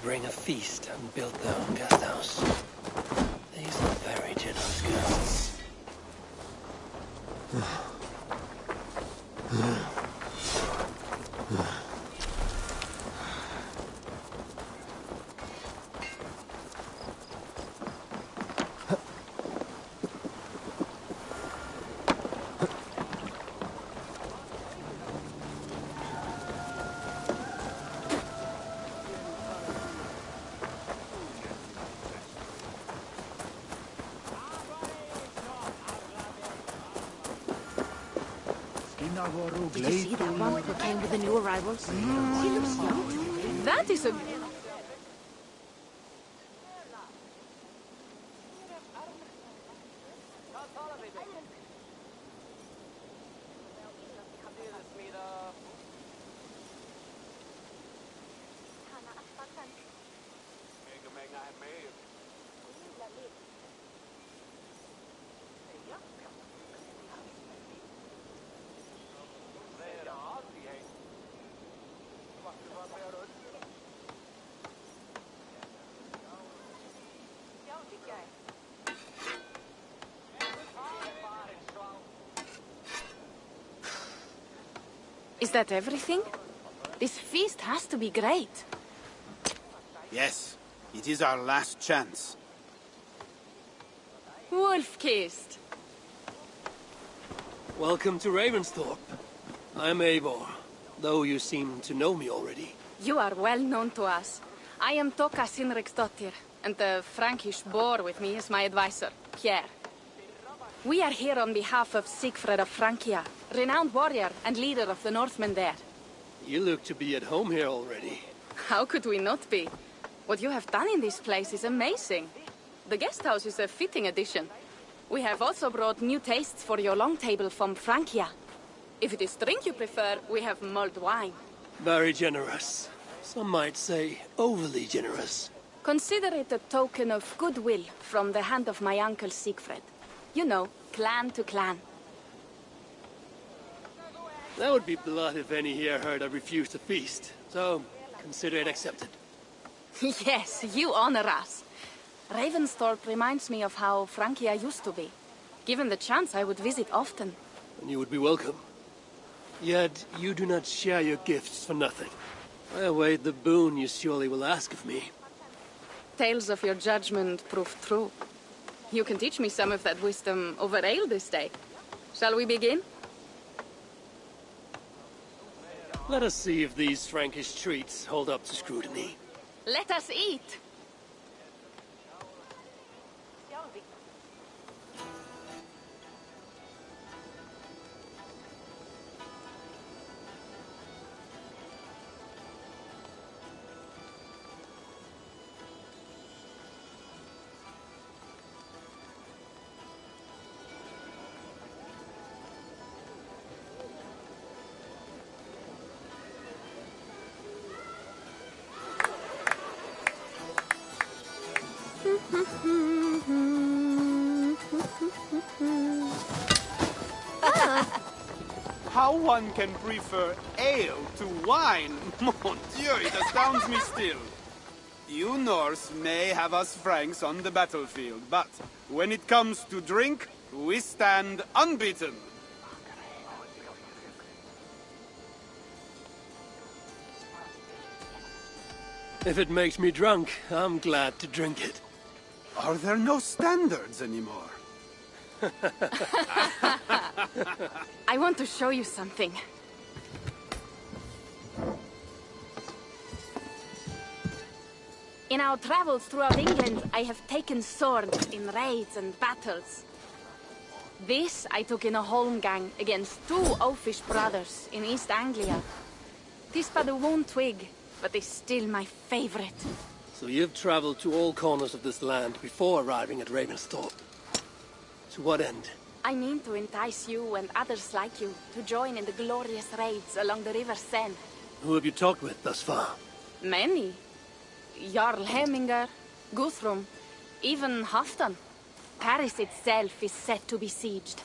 bring a feast and build their own guest house. These are very generous girls. Did you see that one who came with the new arrivals? He looks young. That is a... Is that everything? This feast has to be great. Yes, it is our last chance. Wolf-kissed. Welcome to Ravensthorpe. I'm Eivor, though you seem to know me already. You are well known to us. I am Toka Sinriksdottir, and the Frankish boar with me is my advisor, Pierre. We are here on behalf of Sigfred of Francia, renowned warrior and leader of the Northmen there. You look to be at home here already. How could we not be? What you have done in this place is amazing. The guest house is a fitting addition. We have also brought new tastes for your long table from Francia. If it is drink you prefer, we have mulled wine. Very generous. Some might say overly generous. Consider it a token of goodwill from the hand of my uncle Sigfred. You know, clan to clan. That would be blood if any here heard I refused to feast. So, consider it accepted. Yes, you honor us. Ravensthorpe reminds me of how Francia used to be. Given the chance, I would visit often. And you would be welcome. Yet, you do not share your gifts for nothing. I await the boon you surely will ask of me. Tales of your judgment proved true. You can teach me some of that wisdom over ale this day. Shall we begin? Let us see if these Frankish treats hold up to scrutiny. Let us eat! How one can prefer ale to wine? Mon Dieu, it astounds me still. You Norse may have us Franks on the battlefield, but when it comes to drink, we stand unbeaten. If it makes me drunk, I'm glad to drink it. Are there no standards anymore? I want to show you something. In our travels throughout England, I have taken swords in raids and battles. This I took in a holmgang against two oafish brothers in East Anglia. Tis but a worn twig, but is still my favorite. So you've traveled to all corners of this land before arriving at Ravensthorpe. To what end? I mean to entice you and others like you to join in the glorious raids along the River Seine. Who have you talked with thus far? Many. Jarl Hemminger, Guthrum, even Halfdan. Paris itself is set to be sieged.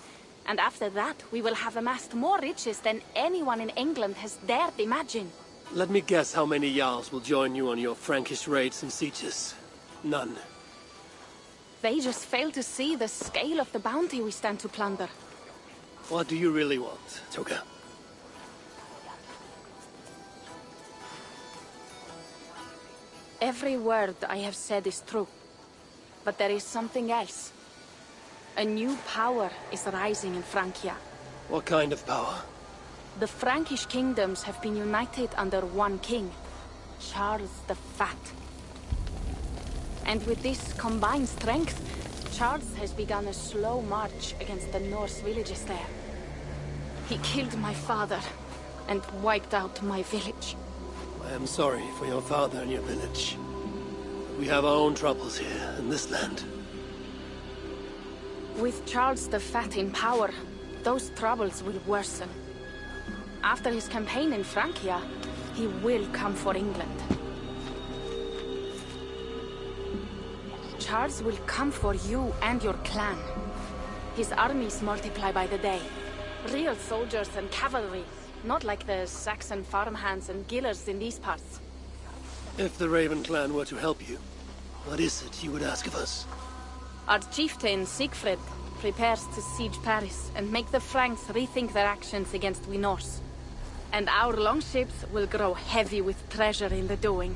And after that, we will have amassed more riches than anyone in England has dared imagine. Let me guess how many Jarls will join you on your Frankish raids and sieges. None. They just fail to see the scale of the bounty we stand to plunder. What do you really want, Toka? Every word I have said is true. But there is something else. A new power is rising in Francia. What kind of power? The Frankish kingdoms have been united under one king, Charles the Fat. And with this combined strength, Charles has begun a slow march against the Norse villages there. He killed my father and wiped out my village. I am sorry for your father and your village. We have our own troubles here in this land. With Charles the Fat in power, those troubles will worsen. After his campaign in Francia, he will come for England. Charles will come for you and your clan. His armies multiply by the day. Real soldiers and cavalry, not like the Saxon farmhands and gillers in these parts. If the Raven clan were to help you, what is it you would ask of us? Our chieftain, Siegfried, prepares to siege Paris and make the Franks rethink their actions against we Norse. And our longships will grow heavy with treasure in the doing.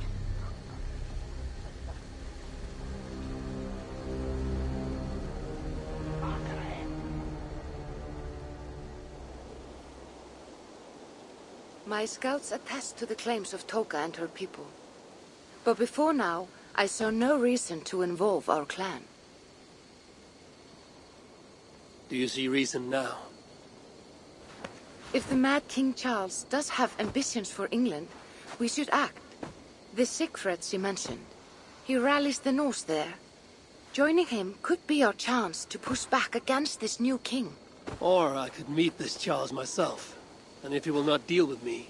My scouts attest to the claims of Toka and her people. But before now, I saw no reason to involve our clan. Do you see reason now? If the mad King Charles does have ambitions for England, we should act. The Siegfried she mentioned. He rallies the Norse there. Joining him could be our chance to push back against this new king. Or I could meet this Charles myself. And if he will not deal with me,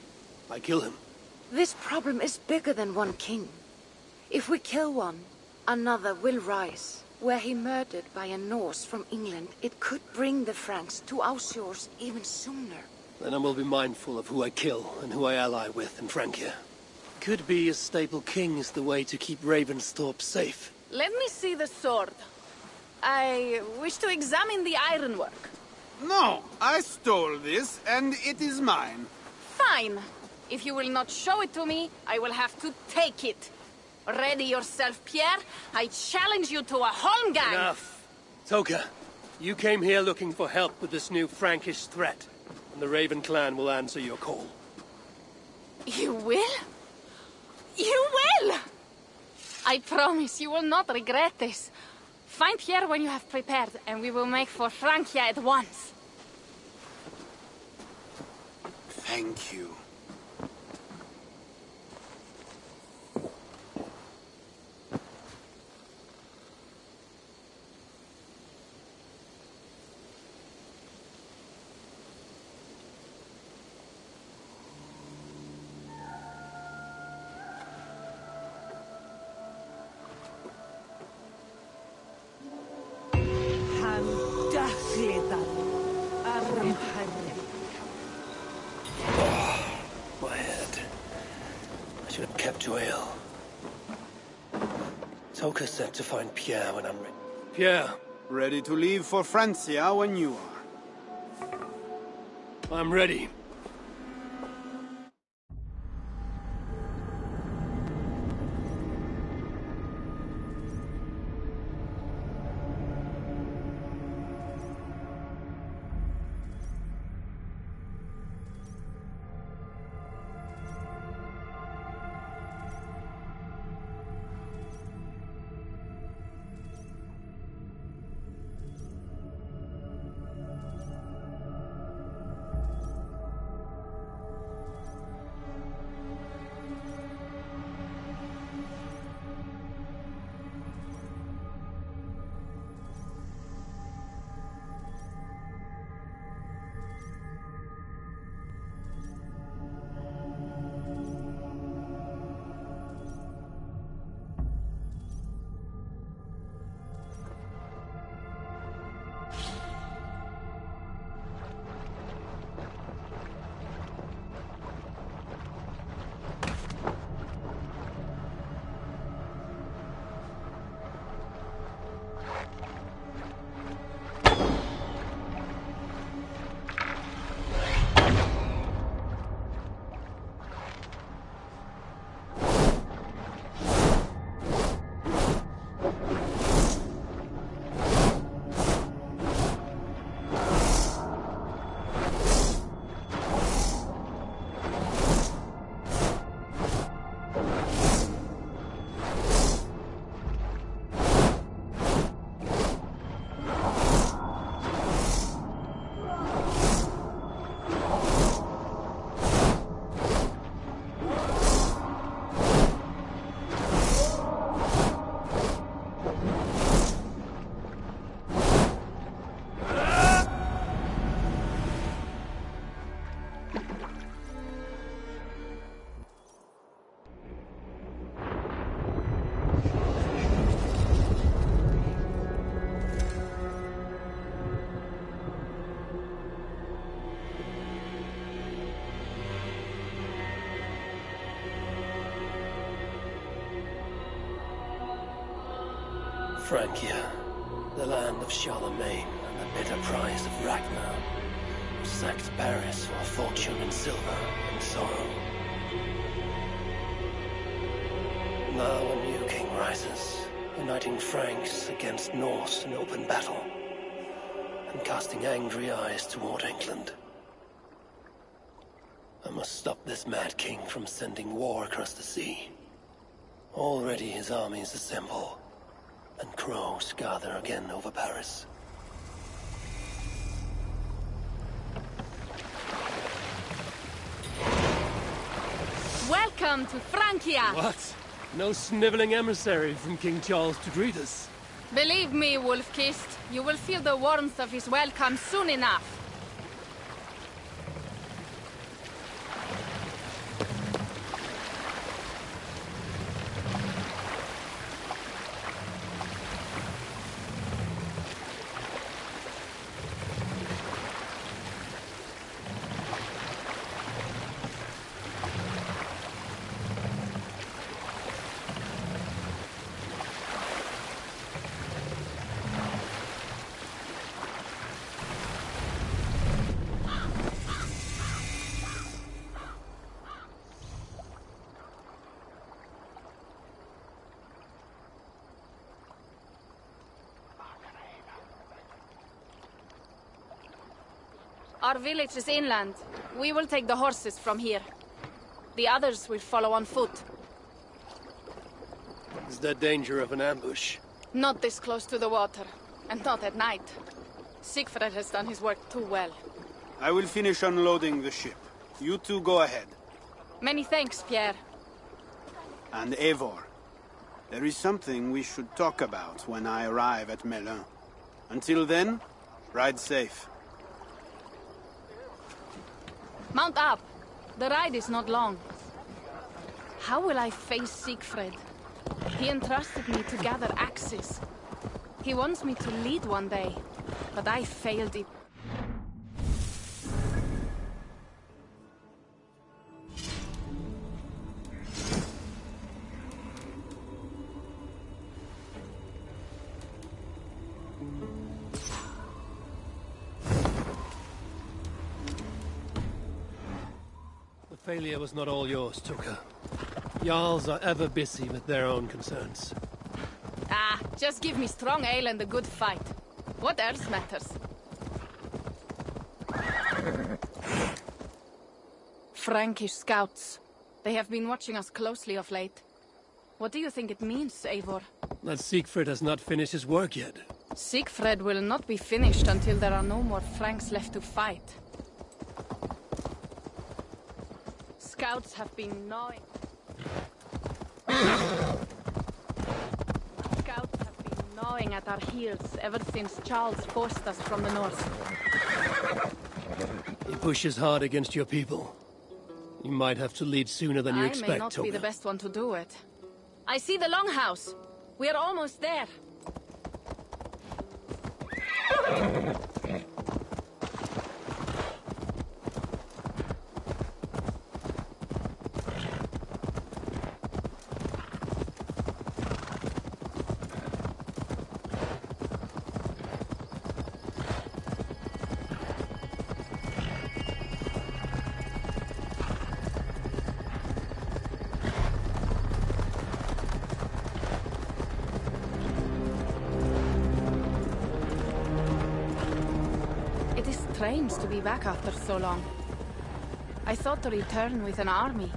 I kill him. This problem is bigger than one king. If we kill one, another will rise. Were he murdered by a Norse from England, it could bring the Franks to our shores even sooner. Then I will be mindful of who I kill and who I ally with in Francia. Could be a stable king is the way to keep Ravensthorpe safe. Let me see the sword. I wish to examine the ironwork. No, I stole this, and it is mine. Fine. If you will not show it to me, I will have to take it. Ready yourself, Pierre. I challenge you to a holmgang. Enough. Toka, you came here looking for help with this new Frankish threat, and the Raven clan will answer your call. You will? You will! I promise you will not regret this. Find Pierre when you have prepared, and we will make for Francia at once. Thank you. My head. I should have kept to ale. Toka said to find Pierre when I'm ready. Pierre, Ready to leave for Francia when you are. I'm ready. Francia, the land of Charlemagne and the bitter prize of Ragnar, who sacked Paris for fortune and silver and sorrow. Now a new king rises, uniting Franks against Norse in open battle, and casting angry eyes toward England. I must stop this mad king from sending war across the sea. Already his armies assemble, and crows gather again over Paris. Welcome to Francia! What? No sniveling emissary from King Charles to greet us? Believe me, Wolf-Kissed, you will feel the warmth of his welcome soon enough. Our village is inland. We will take the horses from here. The others will follow on foot. Is there danger of an ambush? Not this close to the water, and not at night. Siegfried has done his work too well. I will finish unloading the ship. You two go ahead. Many thanks, Pierre. And Eivor, there is something we should talk about when I arrive at Melun. Until then, ride safe. Mount up. The ride is not long. How will I face Siegfried? He entrusted me to gather axes. He wants me to lead one day, but I failed it. The failure was not all yours, Tuka. Jarls are ever busy with their own concerns. Ah, just give me strong ale and a good fight. What else matters? Frankish scouts. They have been watching us closely of late. What do you think it means, Eivor? That Siegfried has not finished his work yet. Siegfried will not be finished until there are no more Franks left to fight. Scouts have been gnawing... Scouts have been gnawing at our heels ever since Charles forced us from the north. He pushes hard against your people. You might have to lead sooner than you expect, I may not be the best one to do it. I see the longhouse. We are almost there. It is strange to be back after so long. I thought to return with an army.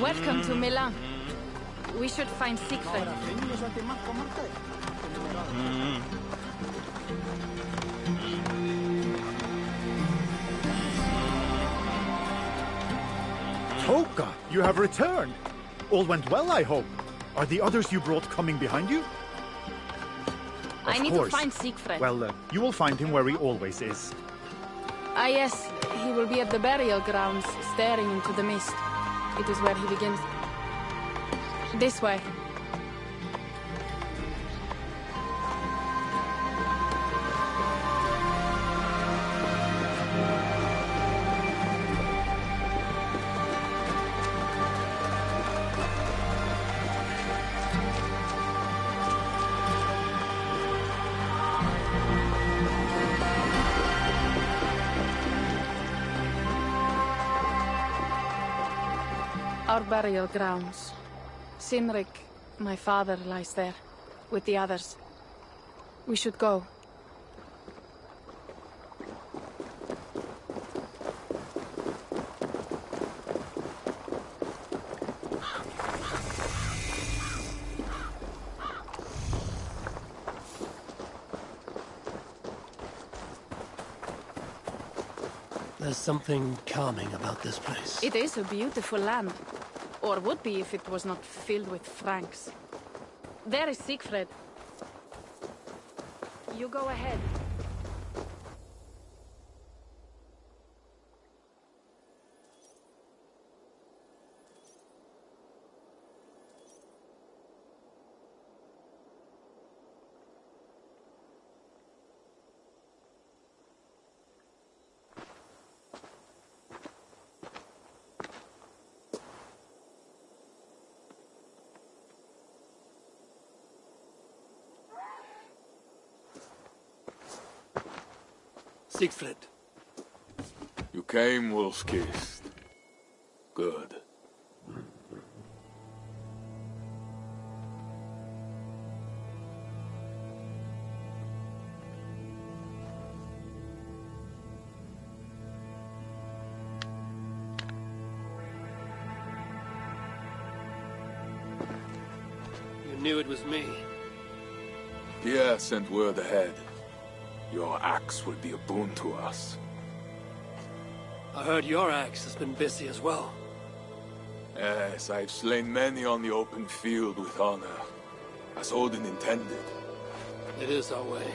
Welcome to Milan. We should find Siegfried. Toka, you have returned. All went well, I hope. Are the others you brought coming behind you? I need course. to find Siegfried. Well, you will find him where he always is. Ah, yes. He will be at the burial grounds, staring into the mist. It is where he begins. This way. Our burial grounds. Sinrik, my father, lies there, with the others. We should go. There's something calming about this place. It is a beautiful land. Or would be if it was not filled with Franks. There is Siegfried. You go ahead. Siegfried. You came, wolf-kissed. Good. You knew it was me. Pierre sent word ahead. Your axe will be a boon to us. I heard your axe has been busy as well. Yes, I've slain many on the open field with honor, as Odin intended. It is our way.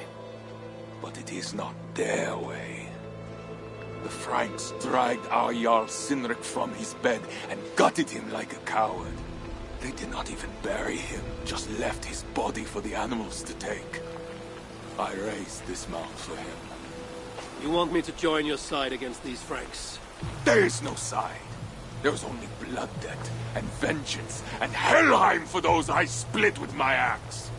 But it is not their way. The Franks dragged our Jarl Sinrik from his bed and gutted him like a coward. They did not even bury him, just left his body for the animals to take. I raised this mount for him. You want me to join your side against these Franks? There is no side. There is only blood debt, and vengeance, and Helheim for those I split with my axe.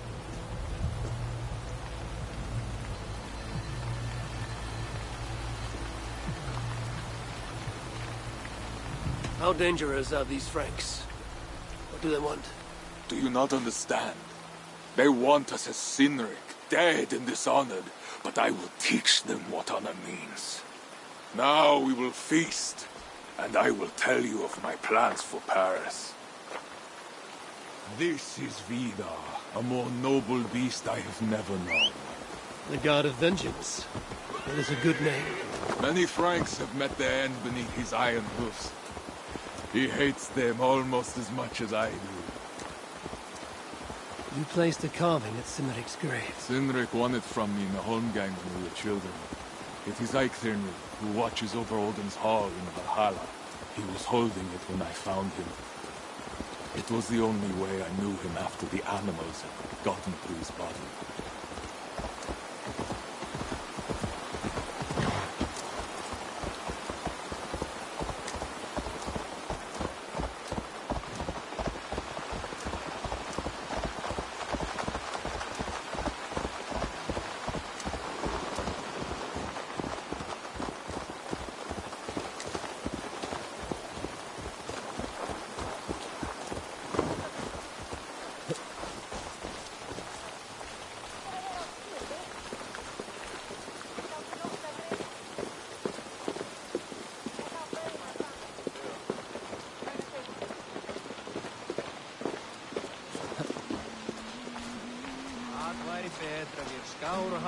How dangerous are these Franks? What do they want? Do you not understand? They want us as Sinrik, dead and dishonored, but I will teach them what honor means. Now we will feast, and I will tell you of my plans for Paris. This is Vidar, a more noble beast I have never known. The God of Vengeance. That is a good name. Many Franks have met their end beneath his iron hoofs. He hates them almost as much as I do. You placed a carving at Sinrik's grave. Sinrik won it from me in the Holmgang when we were children. It is Eikthenry, who watches over Odin's hall in Valhalla. He was holding it when I found him. It was the only way I knew him after the animals had gotten to his body.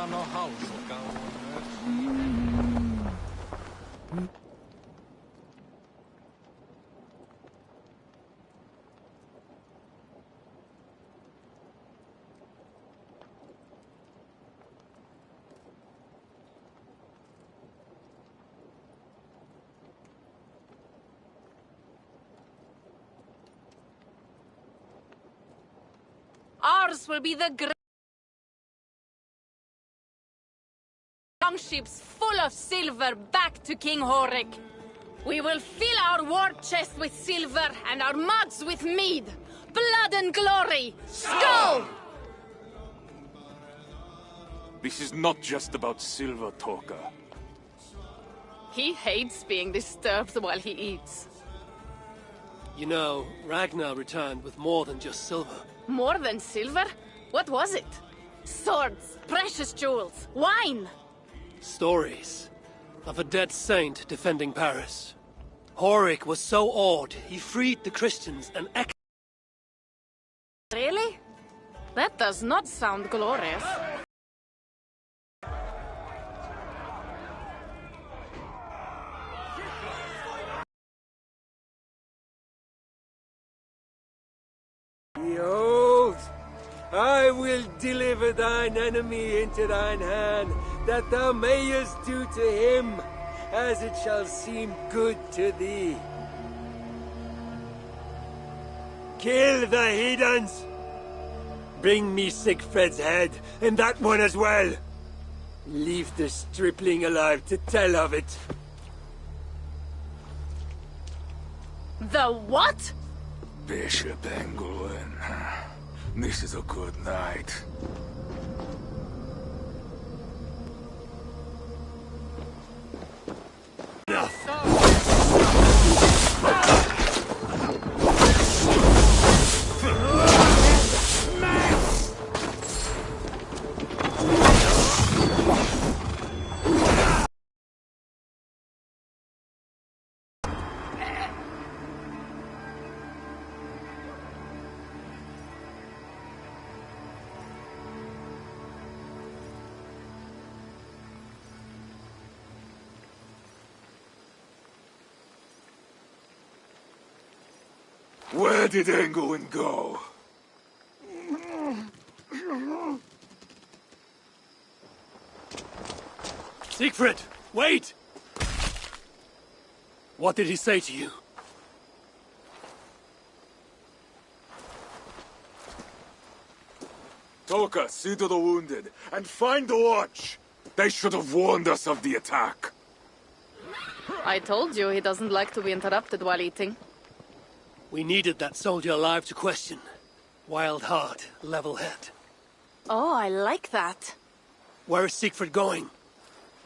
sano hausukaan. Ours will be the great longships full of silver back to King Horik. We will fill our war chest with silver and our mugs with mead. Blood and glory! Skull! This is not just about silver, Toka. He hates being disturbed while he eats. You know, Ragnar returned with more than just silver. More than silver? What was it? Swords, precious jewels, wine! Stories of a dead saint defending Paris. Horik was so awed, he freed the Christians and Really? That does not sound glorious. Behold, I will deliver thine enemy into thine hand, that thou mayest do to him as it shall seem good to thee. Kill the heathens! Bring me Sigfred's head, and that one as well. Leave the stripling alive to tell of it. The what? Bishop Engelwin. This is a good night. Where did Engelwin go? Siegfried, wait! What did he say to you? Toka, see to the wounded, and find the watch! They should have warned us of the attack. I told you he doesn't like to be interrupted while eating. We needed that soldier alive to question. Wild heart, level head. Oh, I like that. Where is Siegfried going?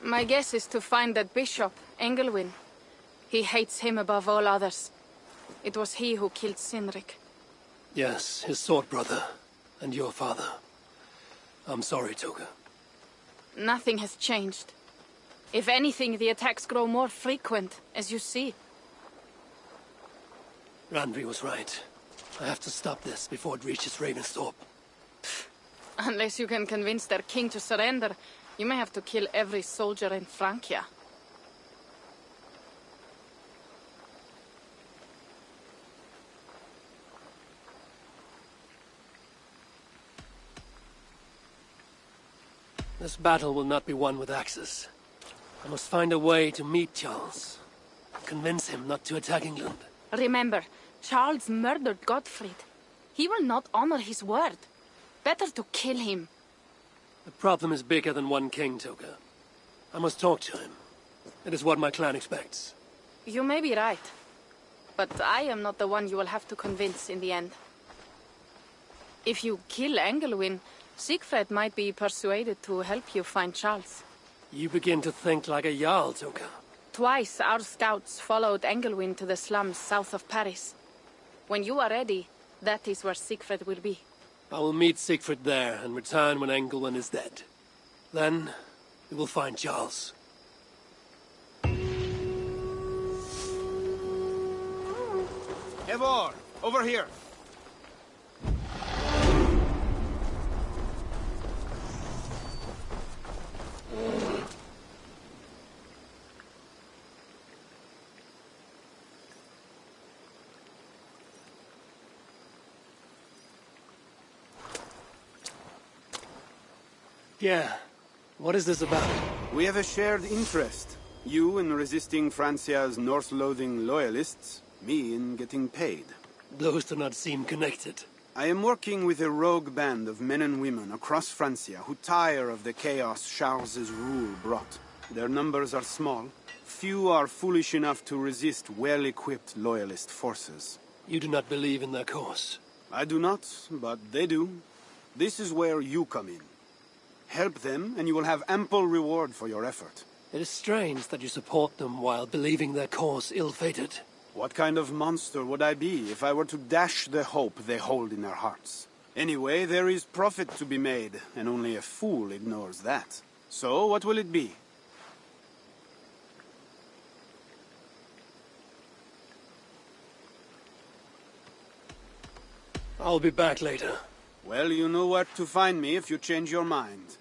My guess is to find that bishop, Engelwin. He hates him above all others. It was he who killed Cynric. Yes, his sword brother. And your father. I'm sorry, Toga. Nothing has changed. If anything, the attacks grow more frequent, as you see. Randvi was right. I have to stop this before it reaches Ravensthorpe. Unless you can convince their king to surrender, you may have to kill every soldier in Francia. This battle will not be won with axes. I must find a way to meet Charles. Convince him not to attack England. Remember, Charles murdered Godfried. He will not honor his word. Better to kill him. The problem is bigger than one king, Toga. I must talk to him. It is what my clan expects. You may be right. But I am not the one you will have to convince in the end. If you kill Engelwin, Siegfried might be persuaded to help you find Charles. You begin to think like a Jarl, Toga. Twice our scouts followed Engelwin to the slums south of Paris. When you are ready, that is where Siegfried will be. I will meet Siegfried there and return when Engelwin is dead. Then, we will find Charles. Eivor, over here. Yeah. What is this about? We have a shared interest. You in resisting Francia's North-loathing loyalists, me in getting paid. Those do not seem connected. I am working with a rogue band of men and women across Francia who tire of the chaos Charles's rule brought. Their numbers are small. Few are foolish enough to resist well-equipped loyalist forces. You do not believe in their cause. I do not, but they do. This is where you come in. Help them, and you will have ample reward for your effort. It is strange that you support them while believing their cause ill-fated. What kind of monster would I be if I were to dash the hope they hold in their hearts? Anyway, there is profit to be made, and only a fool ignores that. So, what will it be? I'll be back later. Well, you know where to find me if you change your mind.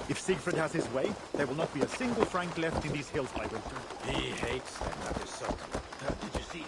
If Siegfried has his way, there will not be a single Frank left in these hills by winter. He hates them, that is certain. Did you see?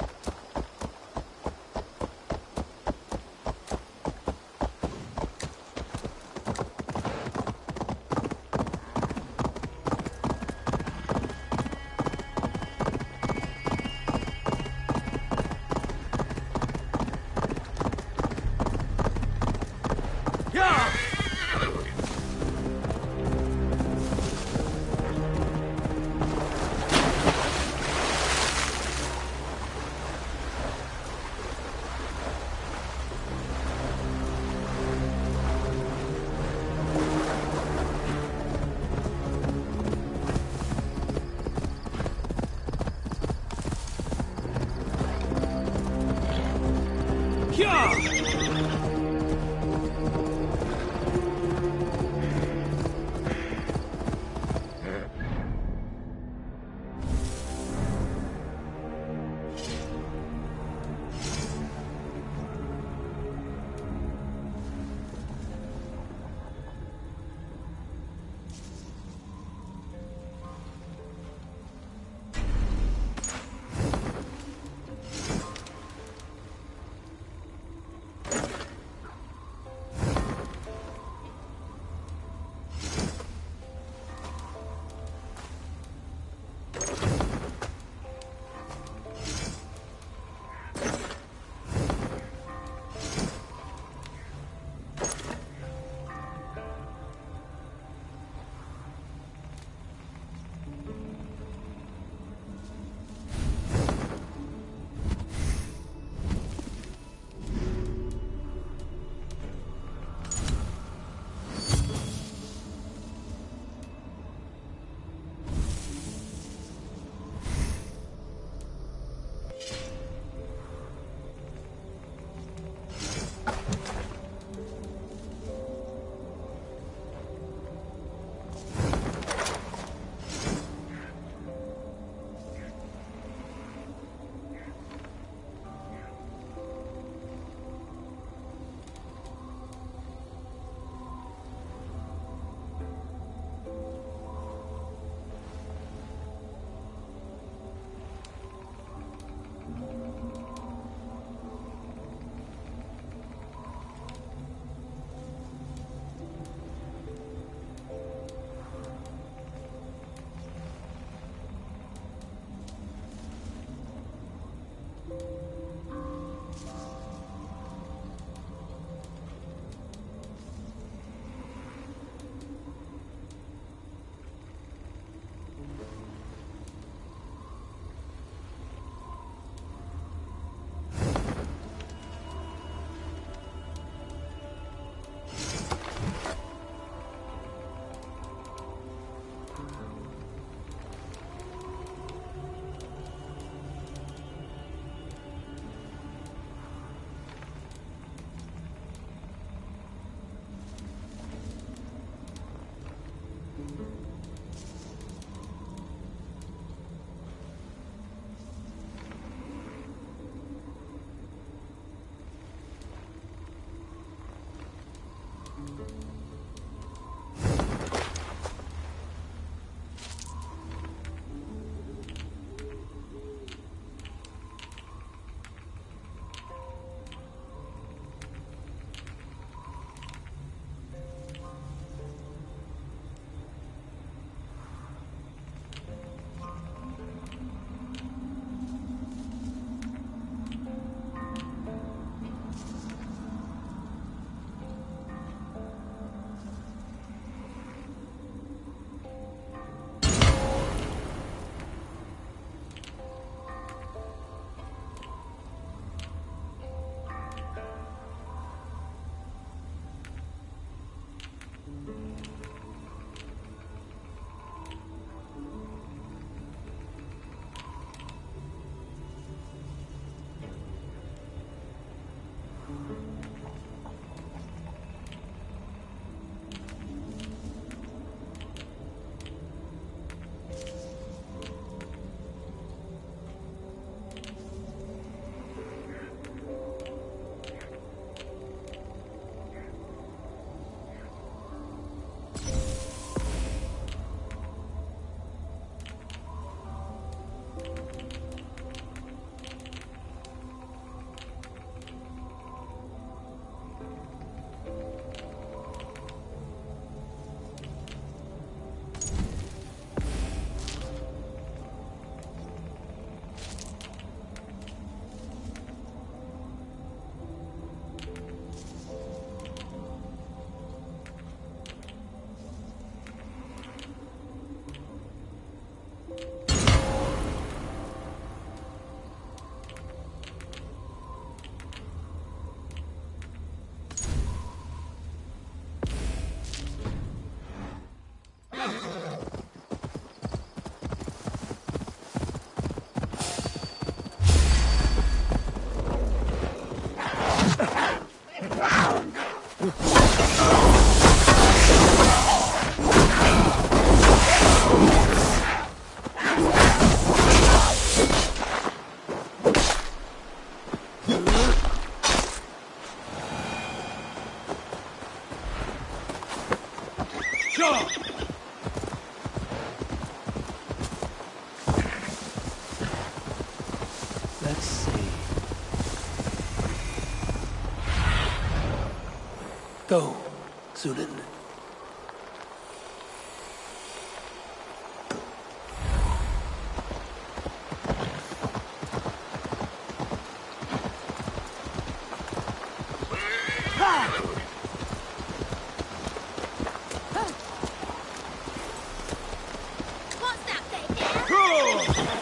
Let's see. Go, Sunan. What's that thing now?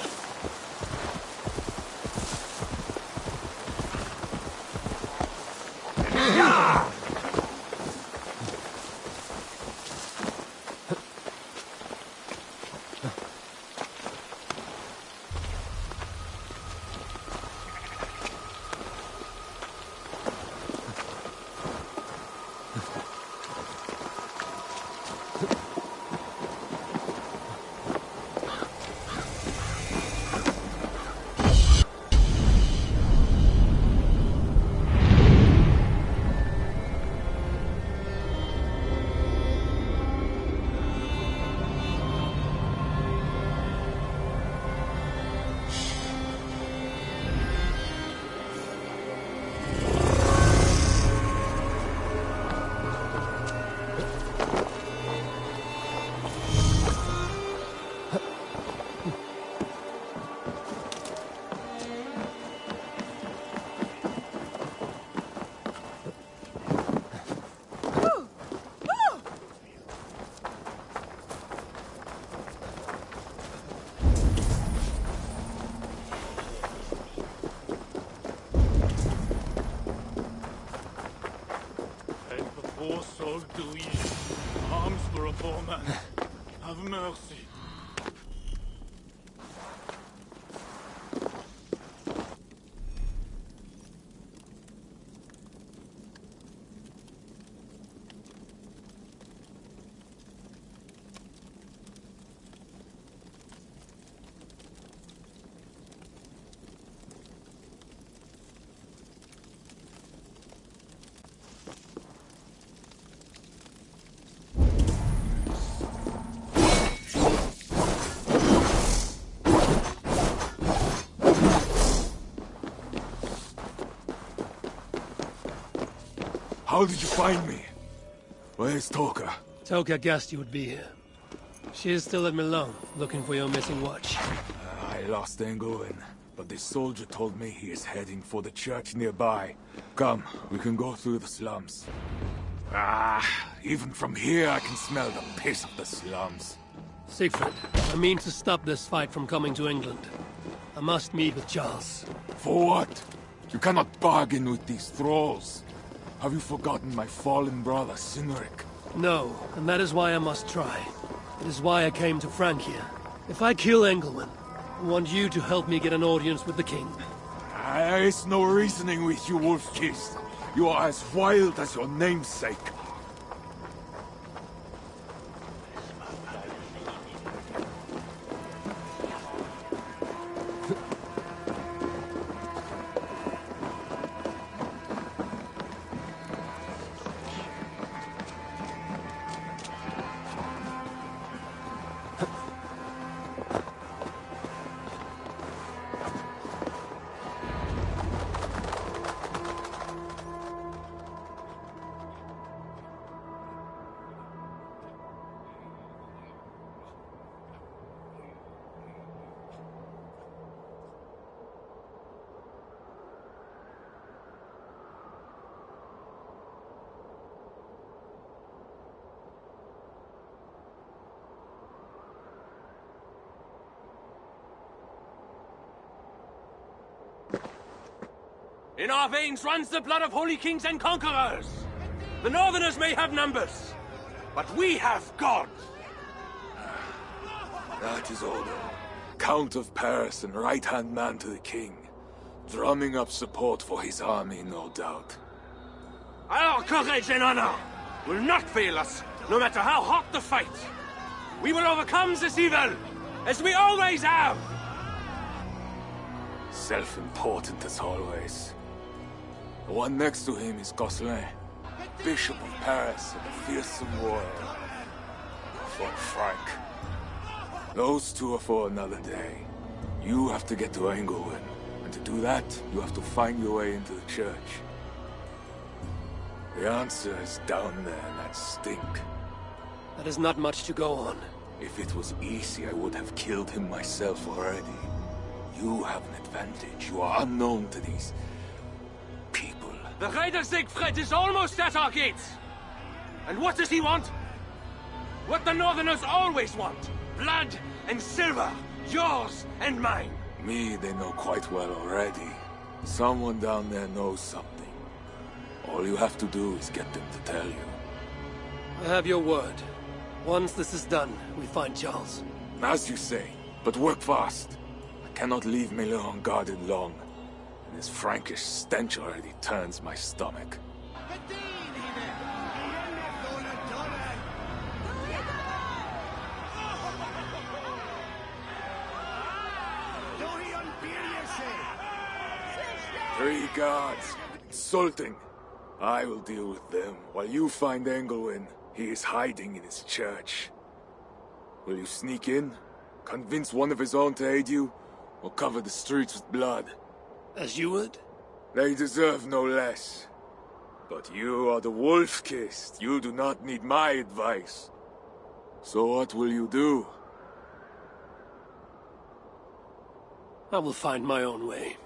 Poor soul to eat. Arms for a poor man. Have mercy. How did you find me? Where's Toka? Toka guessed you would be here. She is still at Milan, looking for your missing watch. I lost Engolin, but this soldier told me he is heading for the church nearby. Come, we can go through the slums. Even from here I can smell the piss of the slums. Siegfried, I mean to stop this fight from coming to England. I must meet with Charles. For what? You cannot bargain with these thralls. Have you forgotten my fallen brother, Cynric? No, and that is why I must try. It is why I came to Francia. If I kill Engelman, I want you to help me get an audience with the king. There is no reasoning with you, Wolf-Kissed. You are as wild as your namesake. In our veins runs the blood of holy kings and conquerors. The Northerners may have numbers, but we have God. That is Odo, Count of Paris and right-hand man to the king. Drumming up support for his army, no doubt. Our courage and honor will not fail us, no matter how hot the fight. We will overcome this evil, as we always have. Self-important as always. The one next to him is Gosselin, Bishop of Paris and a fearsome warrior. For Frank. Those two are for another day. You have to get to Engelwin, and to do that, you have to find your way into the church. The answer is down there in that stink. That is not much to go on. If it was easy, I would have killed him myself already. You have an advantage. You are unknown to these people. The Raider Siegfried is almost at our gates. And what does he want? What the Northerners always want. Blood and silver. Yours and mine. Me, they know quite well already. Someone down there knows something. All you have to do is get them to tell you. I have your word. Once this is done, we find Charles. As you say, but work fast. I cannot leave Milan unguarded long. And this Frankish stench already turns my stomach. Three guards. Insulting. I will deal with them, while you find Engelwin. He is hiding in his church. Will you sneak in? Convince one of his own to aid you? Or cover the streets with blood? As you would? They deserve no less. But you are the Wolf-Kissed. You do not need my advice. So what will you do? I will find my own way.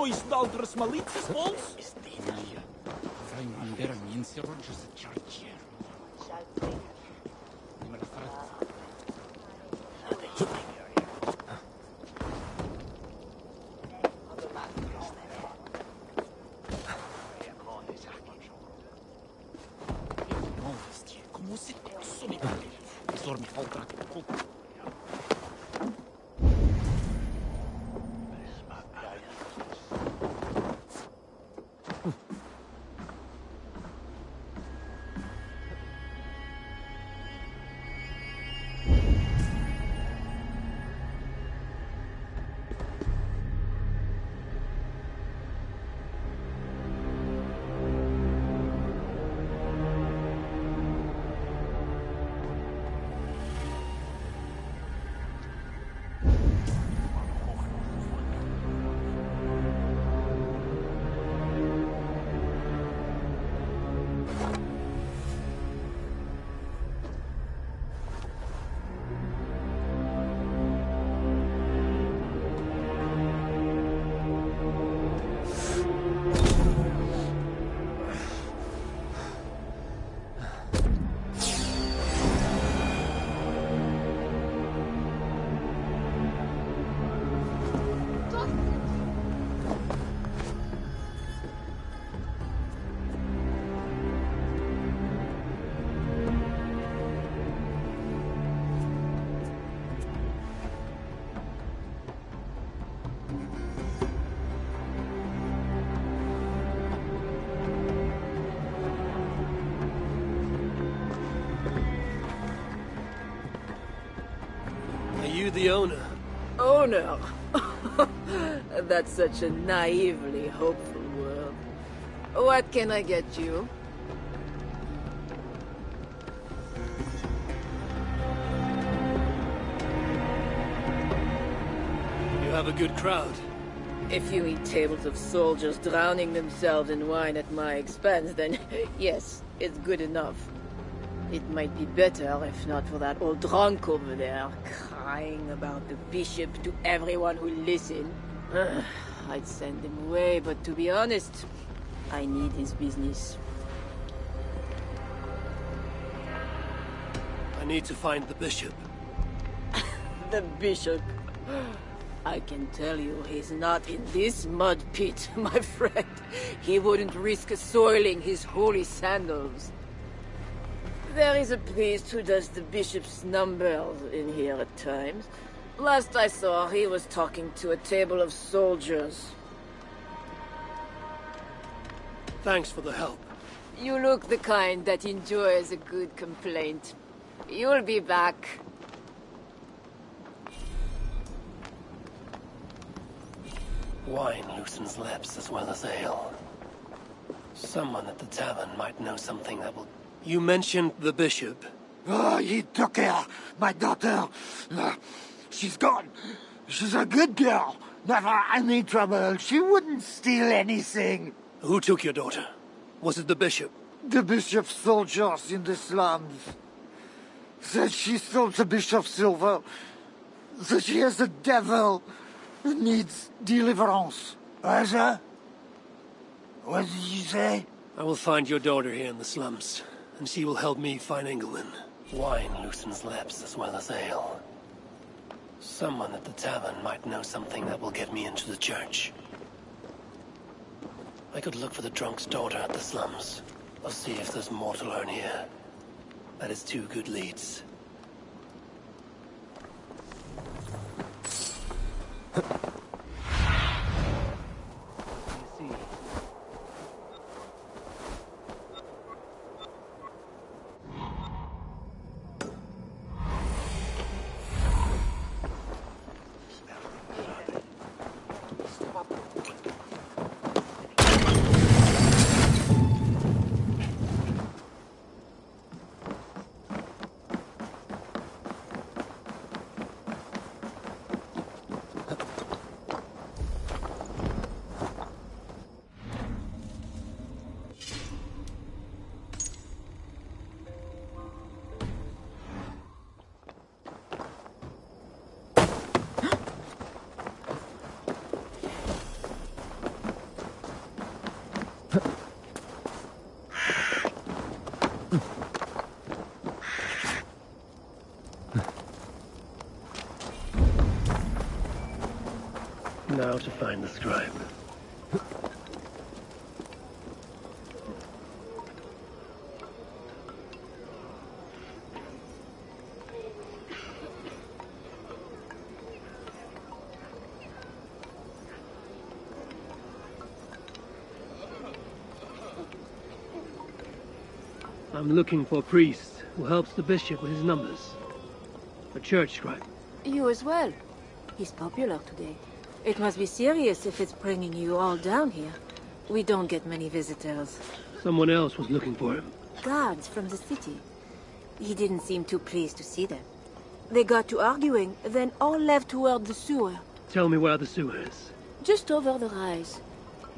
что из Далдрос молиться сполз? Are you the owner? Owner? That's such a naively hopeful word. What can I get you? You have a good crowd. If you eat tables of soldiers drowning themselves in wine at my expense, then yes, it's good enough. It might be better if not for that old drunk over there, crying about the bishop to everyone who listened. I'd send him away, but to be honest, I need his business. I need to find the bishop. The bishop? I can tell you he's not in this mud pit, my friend. He wouldn't risk soiling his holy sandals. There is a priest who does the bishop's numbers in here at times. Last I saw, he was talking to a table of soldiers. Thanks for the help. You look the kind that enjoys a good complaint. You'll be back. Wine loosens lips as well as ale. Someone at the tavern might know something that will... You mentioned the bishop. Oh, he took her, my daughter. She's gone. She's a good girl. Never any trouble. She wouldn't steal anything. Who took your daughter? Was it the bishop? The bishop's soldiers in the slums. Said she stole the bishop's silver. That she has a devil who needs deliverance. What did you say? I will find your daughter here in the slums, and she will help me find Engelman. Wine loosens lips as well as ale. Someone at the tavern might know something that will get me into the church. I could look for the drunk's daughter at the slums. I'll see if there's more to learn here. That is 2 good leads. Now to find the scribe. I'm looking for a priest who helps the bishop with his numbers. A church scribe. You as well. He's popular today. It must be serious if it's bringing you all down here. We don't get many visitors. Someone else was looking for him. Guards from the city. He didn't seem too pleased to see them. They got to arguing, then all left toward the sewer. Tell me where the sewer is. Just over the rise.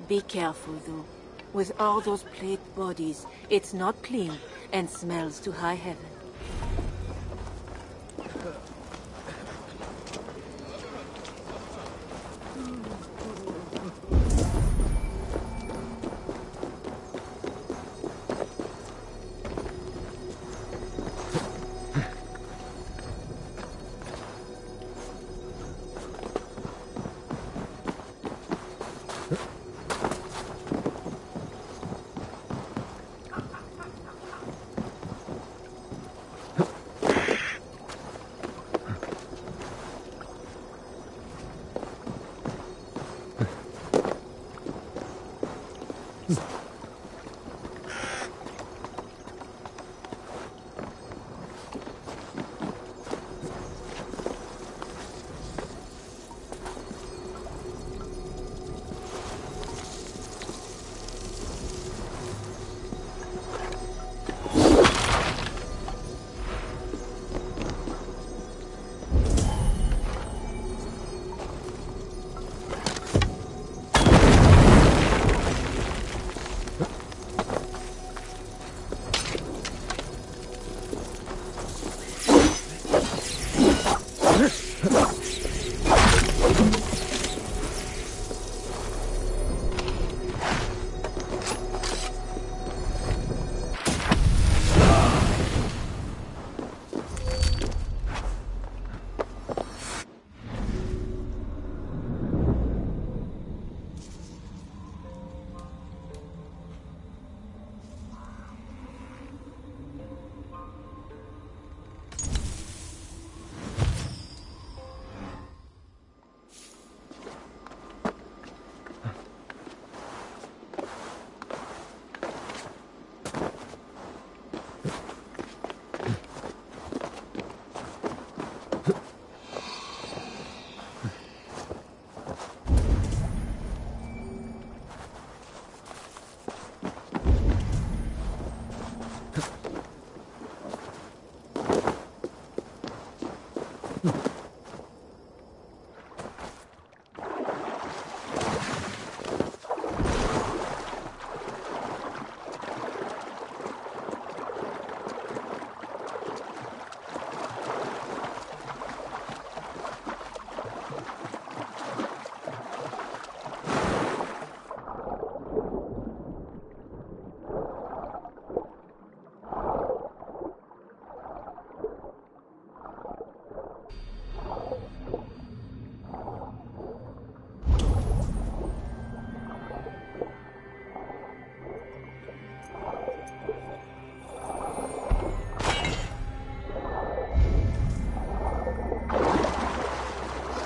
Be careful, though. With all those plague bodies, it's not clean and smells to high heaven.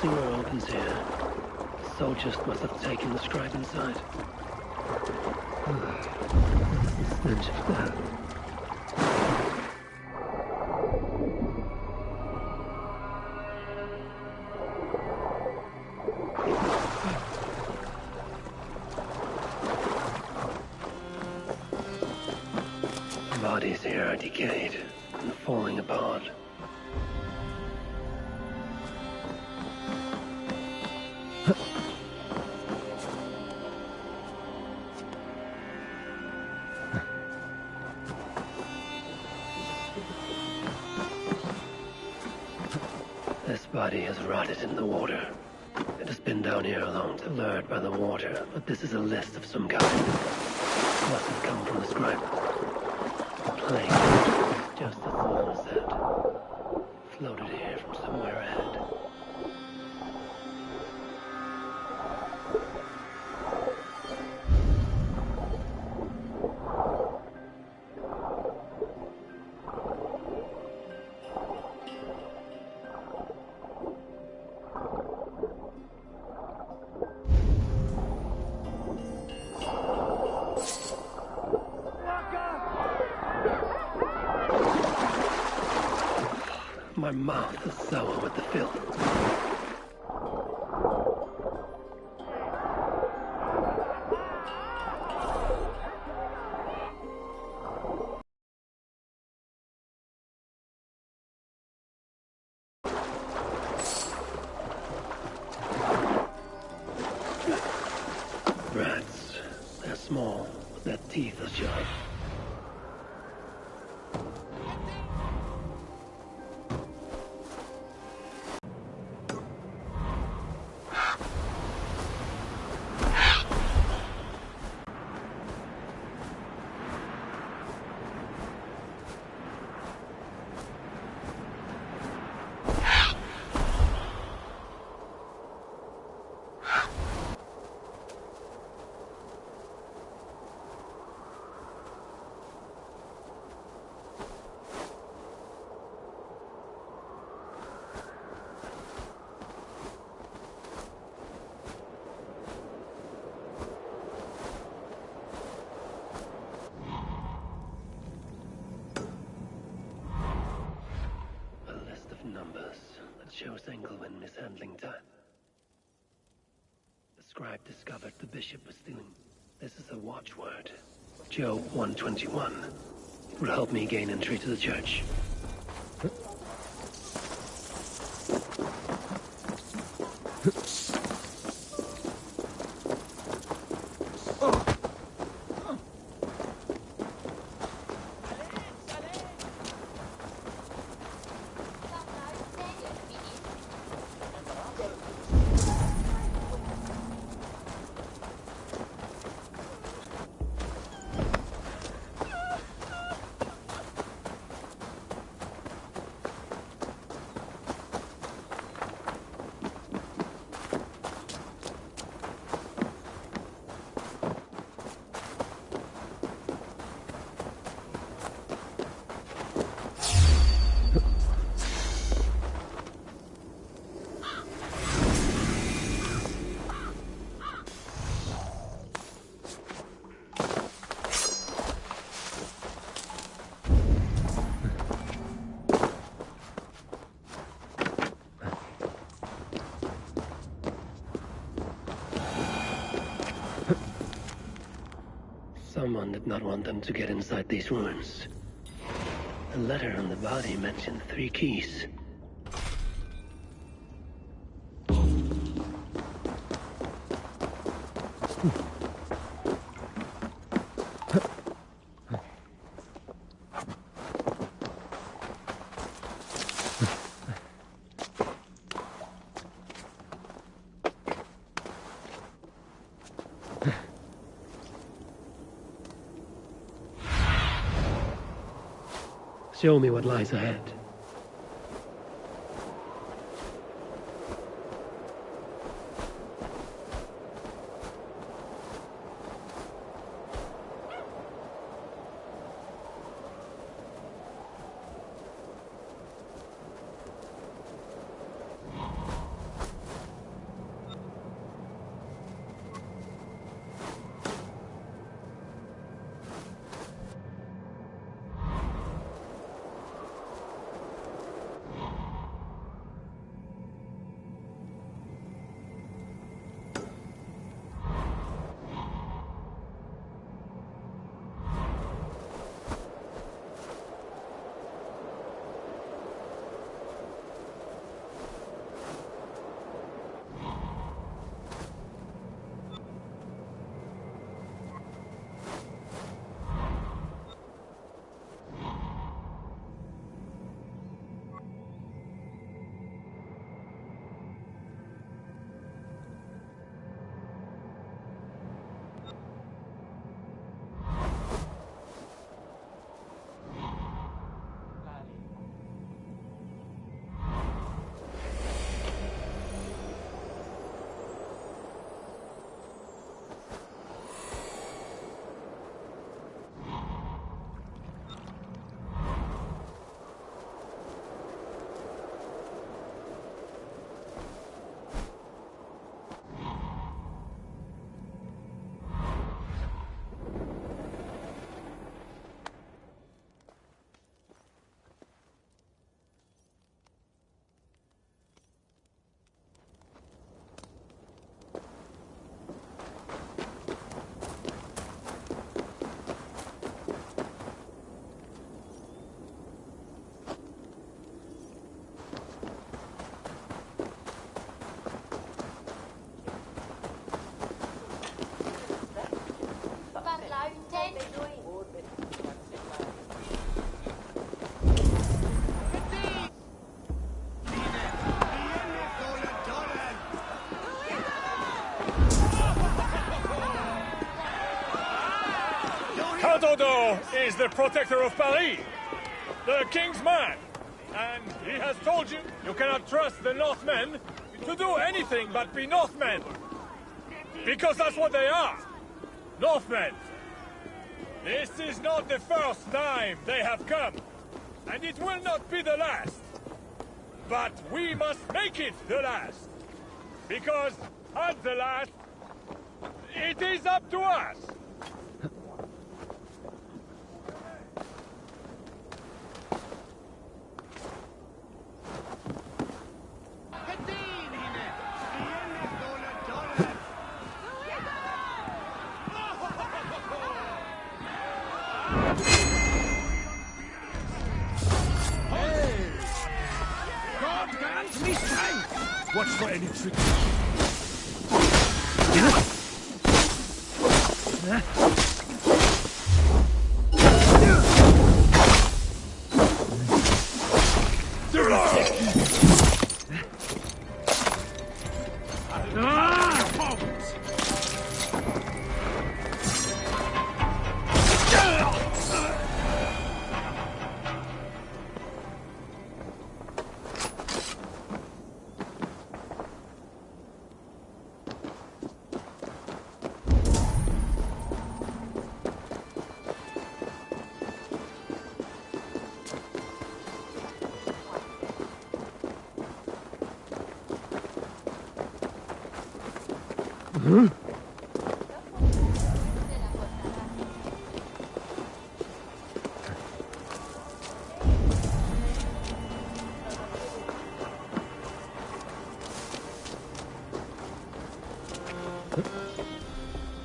Sewer opens here. Soldiers must have taken the scribe inside. The stench of that. Bodies here are decayed and falling apart. This body has rotted in the water. It has been down here alone, allured by the water, but this is a list of some kind. It must have come from the scribe. The plague, just as the man said, floated here from somewhere ahead. mouth is sour with the filth. Rats. They're small, but their teeth are sharp. Numbers that shows Engelman mishandling time. The scribe discovered the bishop was stealing. This is a watchword. Job 121. It will help me gain entry to the church. Someone did not want them to get inside these ruins. The letter on the body mentioned 3 keys. Show me what lies ahead. Thodor is the protector of Paris, the king's man. And he has told you you cannot trust the Northmen to do anything but be Northmen. Because that's what they are. Northmen. This is not the first time they have come. And it will not be the last. But we must make it the last. Because at the last, it is up to us. Watch for any trick.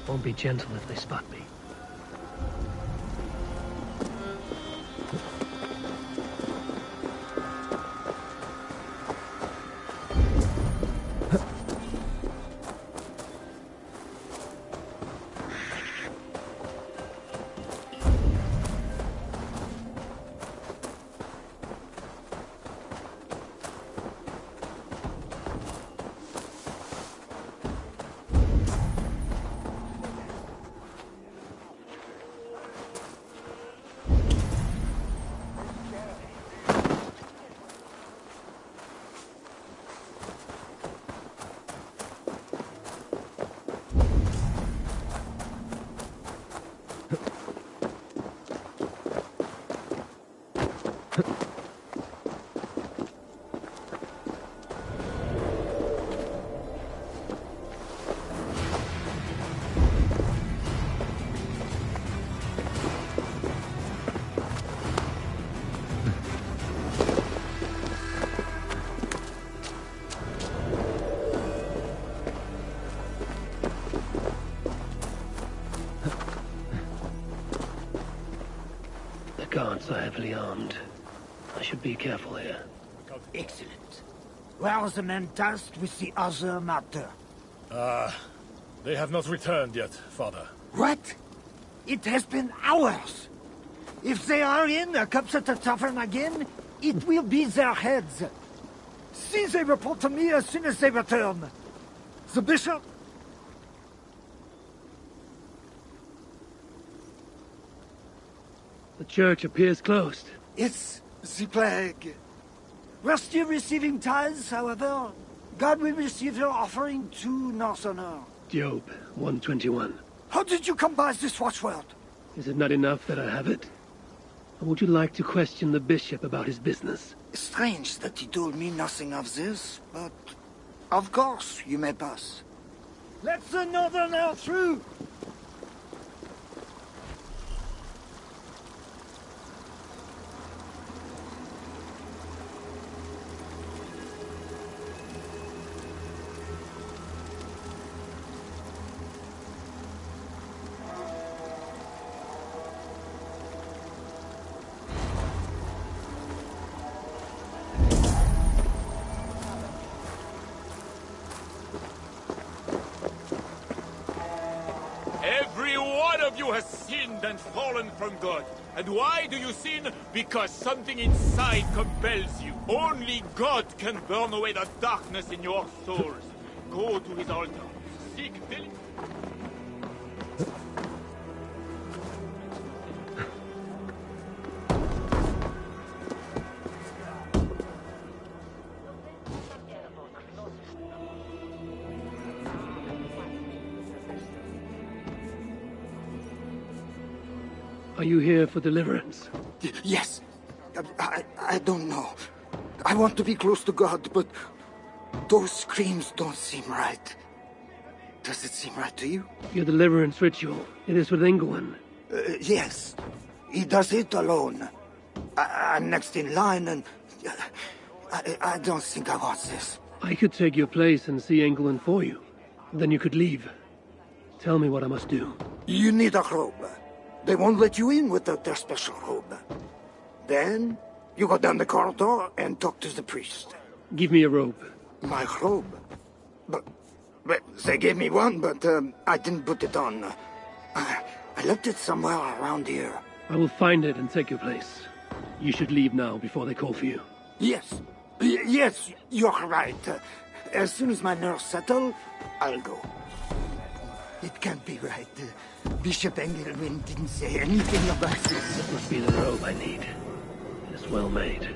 Won't be gentle if they spot me. Guards are heavily armed. I should be careful here. Excellent. Where are the men tasked with the other matter? They have not returned yet, Father. What? It has been hours. If they are in the cups at the tavern again, it will be their heads. See they report to me as soon as they return. The bishop? The church appears closed. It's the plague. We're still receiving tithes, however. God will receive your offering to Northerner. Job 121. How did you come by this watchword? Is it not enough that I have it? Or would you like to question the bishop about his business? Strange that he told me nothing of this, but of course you may pass. Let the Northerner through! You have sinned and fallen from God. And why do you sin? Because something inside compels you. Only God can burn away the darkness in your souls. Go to his altar. Seek Are you here for deliverance? Yes. I don't know. I want to be close to God, but those screams don't seem right. Does it seem right to you? Your deliverance ritual. It is with England. Yes. He does it alone. I'm next in line, and I don't think I want this. I could take your place and see England for you. Then you could leave. Tell me what I must do. You need a robe. They won't let you in without their special robe. Then, you go down the corridor and talk to the priest. Give me a robe. My robe? But they gave me one, but I didn't put it on. I left it somewhere around here. I will find it and take your place. You should leave now before they call for you. Yes. Yes, you're right. As soon as my nerves settle, I'll go. It can't be right. Bishop Engelwin didn't say anything about this. This must be the robe I need. It is well made.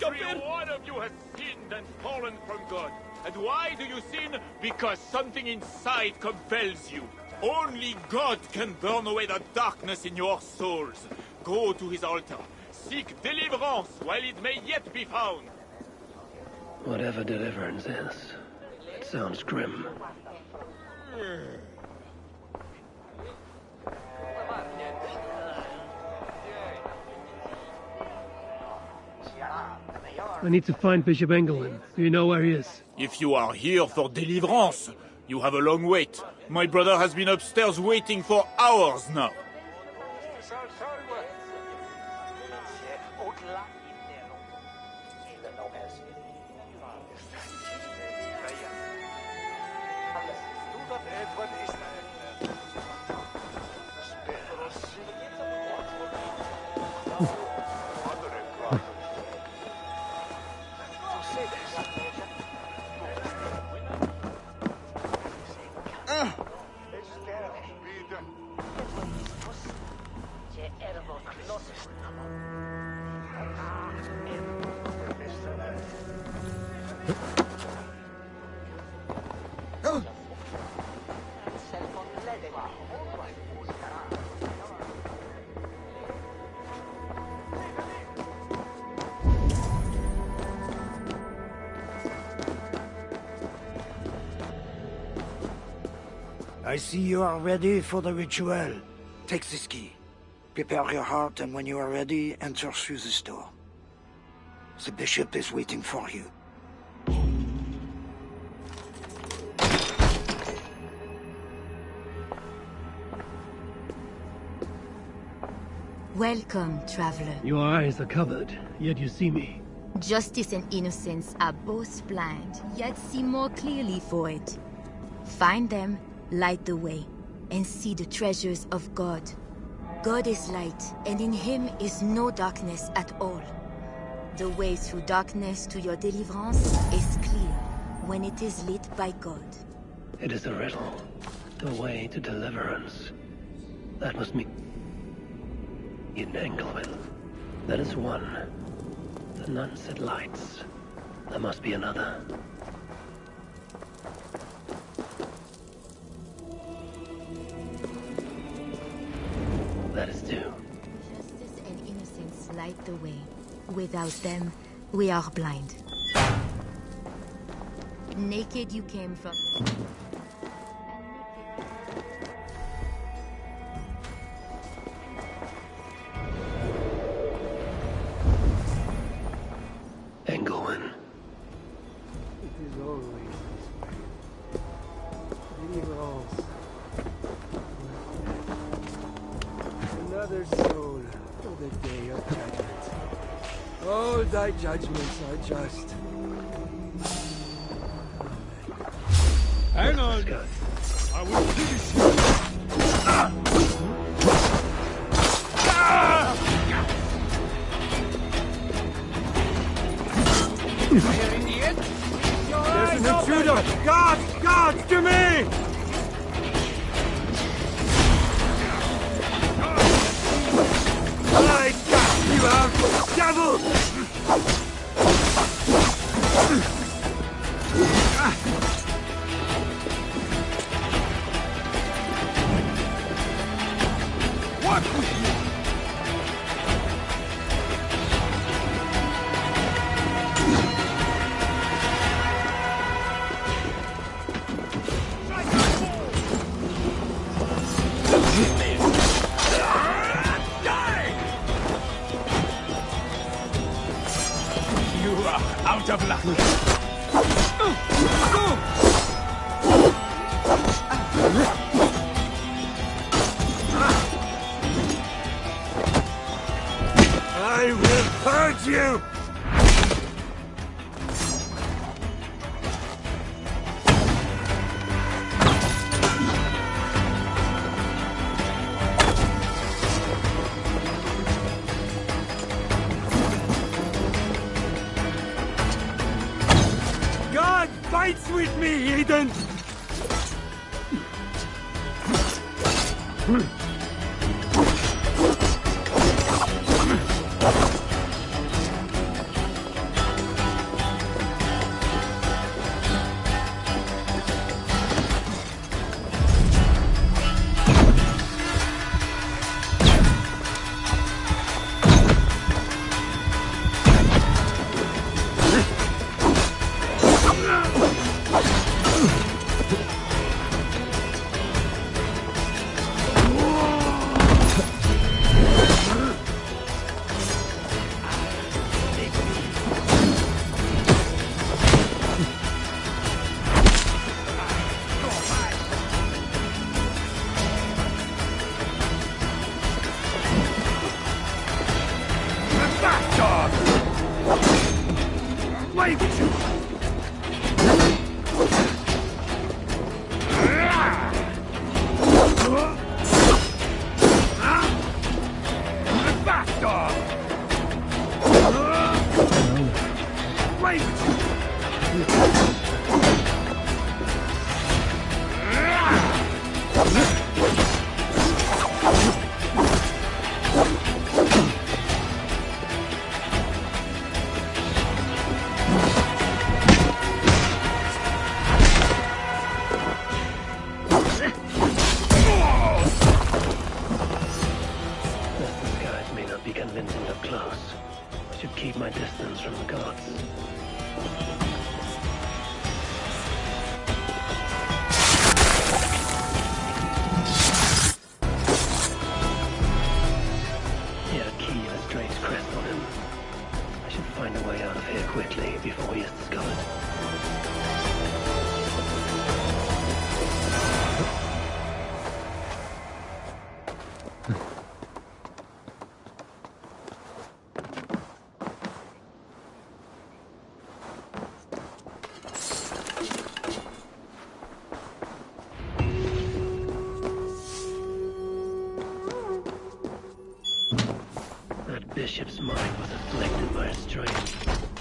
Every one of you has sinned and fallen from God. And why do you sin? Because something inside compels you. Only God can burn away the darkness in your souls. Go to his altar. Seek deliverance while it may yet be found. Whatever deliverance is, it sounds grim. I need to find Bishop Engelwin. Do you know where he is? If you are here for deliverance, you have a long wait. My brother has been upstairs waiting for hours now. I see you are ready for the ritual. Take this key. Prepare your heart, and when you are ready, enter through this door. The bishop is waiting for you. Welcome, traveler. Your eyes are covered, yet you see me. Justice and innocence are both blind, yet see more clearly for it. Find them, light the way. and see the treasures of God. God is light, and in him is no darkness at all. The way through darkness to your deliverance is clear when it is lit by God. It is a riddle. The way to deliverance. That must mean in Engelwin. That is one. The nun said lights. There must be another. That is two. Justice and innocence light the way. Without them, we are blind. Naked you came from... Engelwin. It is always this way. Deliverance. Another soul for the day of judgment. All thy judgments are just. Hang on! I will finish you! There's an intruder! Guards! Guards! To me! I got you out, devil! What with you? Out of luck. I will purge you! God fights with me, Eden! Wait! Bastard! Be convincing up close. I should keep my distance from the gods. bishop's mind was afflicted by a strain.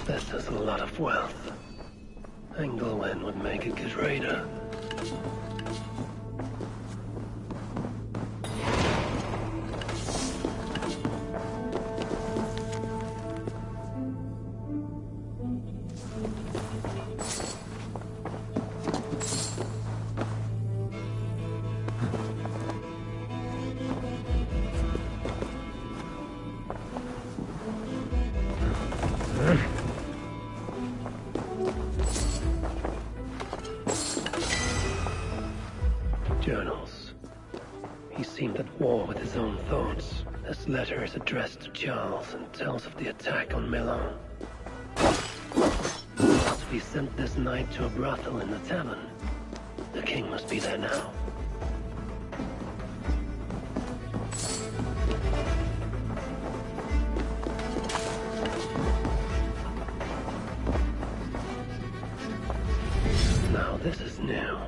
This is a lot of wealth. Engelwen would make a good raider. Journals. He seemed at war with his own thoughts. This letter is addressed to Charles and tells of the attack on Milan. We sent this knight to a brothel in the tavern. The king must be there now. Now this is new.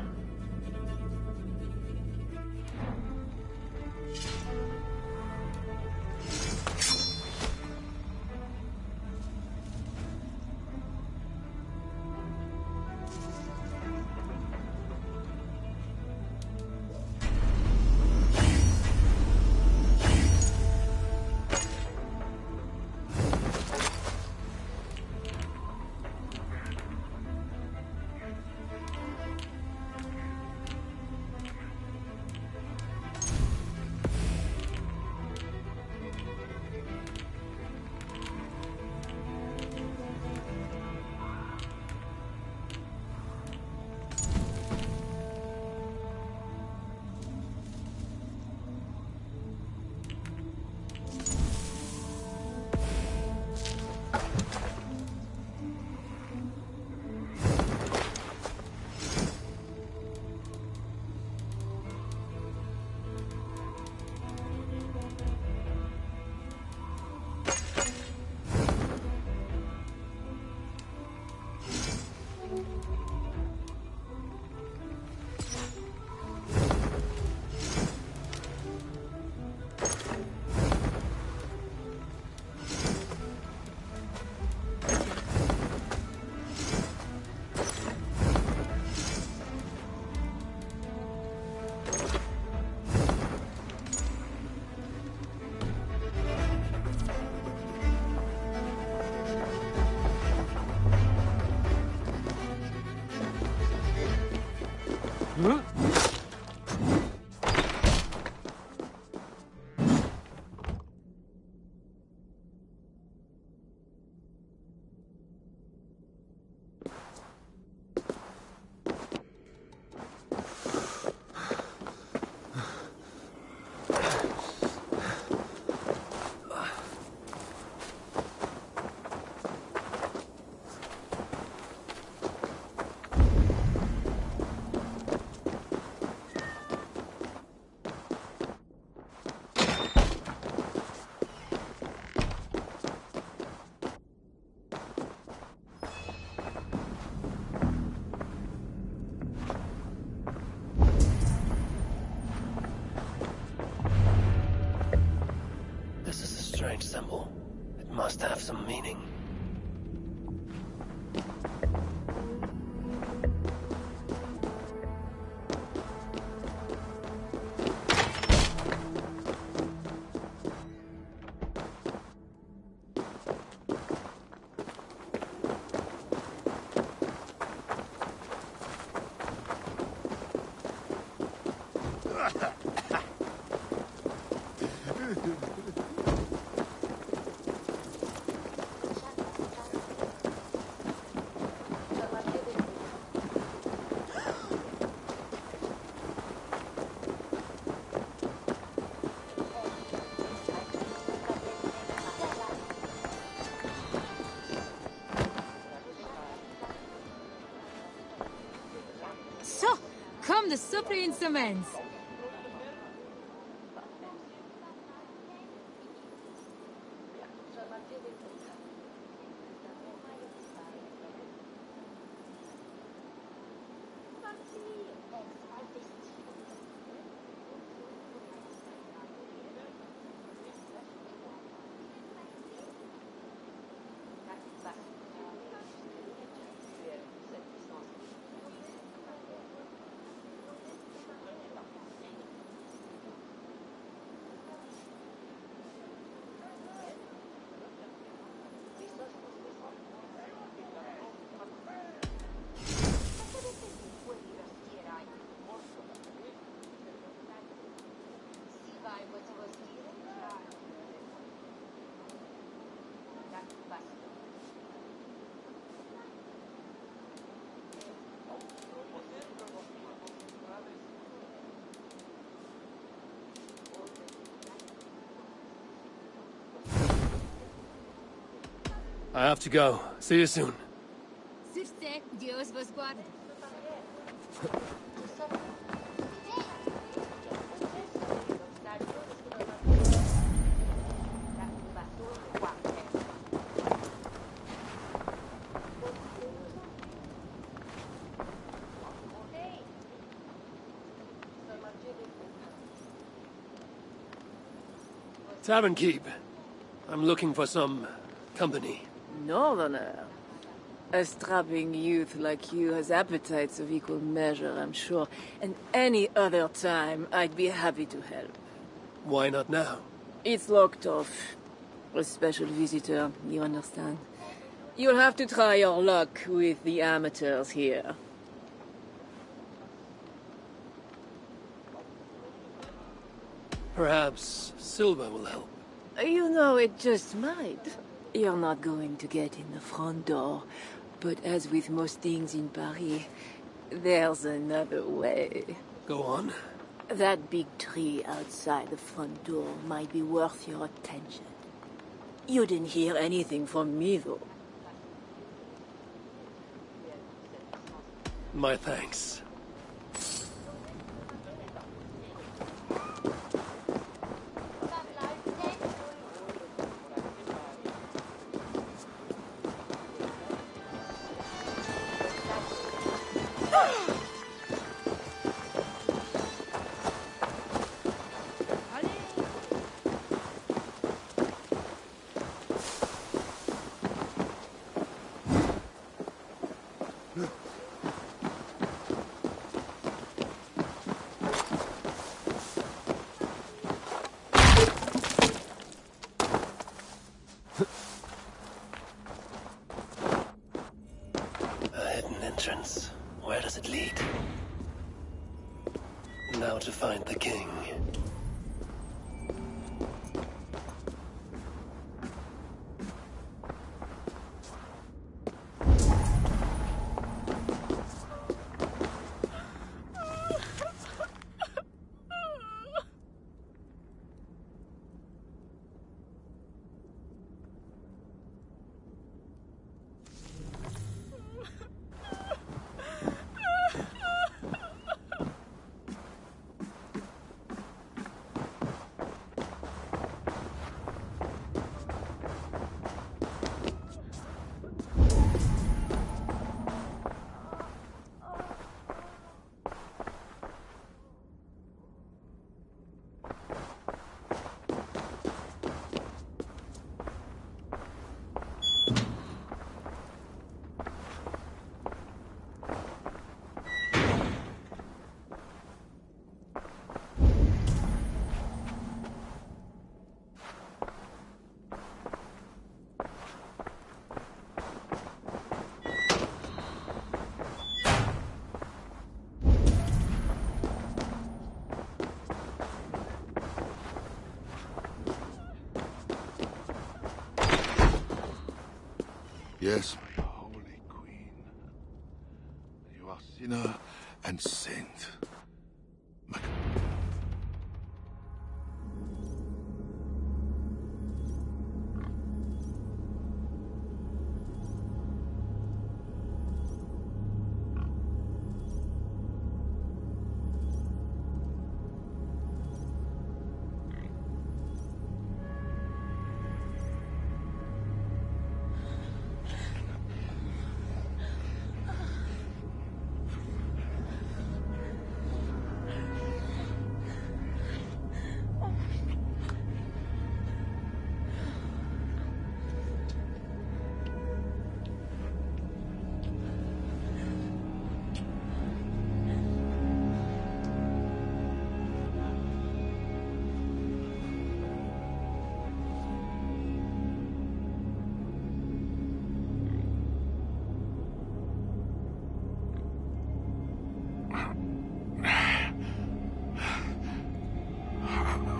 Symbol. It must have some meaning. Comme de supper in semens. I have to go. See you soon. Succès, Dios vos guarde. Tavern Keep. I'm looking for some company. Northerner. A strapping youth like you has appetites of equal measure, I'm sure. And any other time, I'd be happy to help. Why not now? It's locked off. A special visitor, you understand. You'll have to try your luck with the amateurs here. Perhaps silver will help. You know, it just might. You're not going to get in the front door. But as with most things in Paris, there's another way. Go on. That big tree outside the front door might be worth your attention. You didn't hear anything from me, though. My thanks. Where does it lead? Now to find the king. Yes, my holy queen. You are sinner and saint.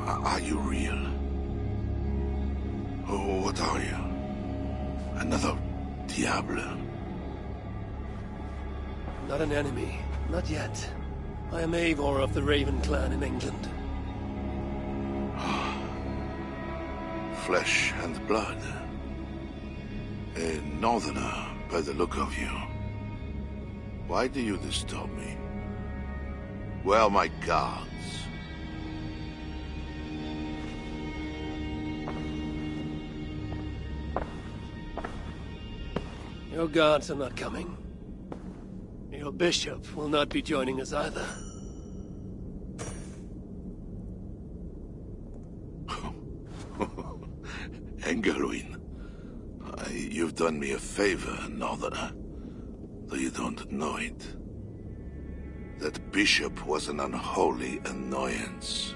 Are you real? Oh, what are you? Another Diable? Not an enemy. Not yet. I am Eivor of the Raven clan in England. Flesh and blood. A northerner, by the look of you. Why do you disturb me? Where are my guards? Your guards are not coming. Your bishop will not be joining us either. Engelwin, you've done me a favor, northerner, though you don't know it. That bishop was an unholy annoyance.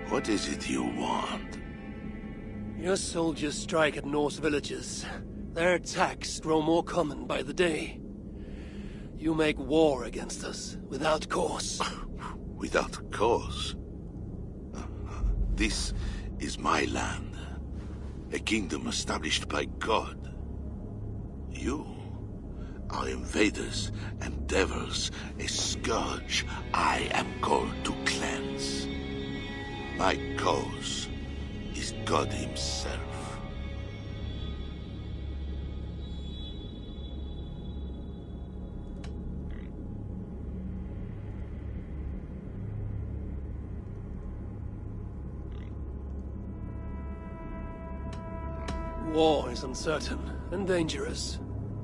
What is it you want? Your soldiers strike at Norse villages. Their attacks grow more common by the day. You make war against us, without cause. Without cause? This is my land. A kingdom established by God. You are invaders and devils, a scourge I am called to cleanse. My cause is God himself. War is uncertain and dangerous.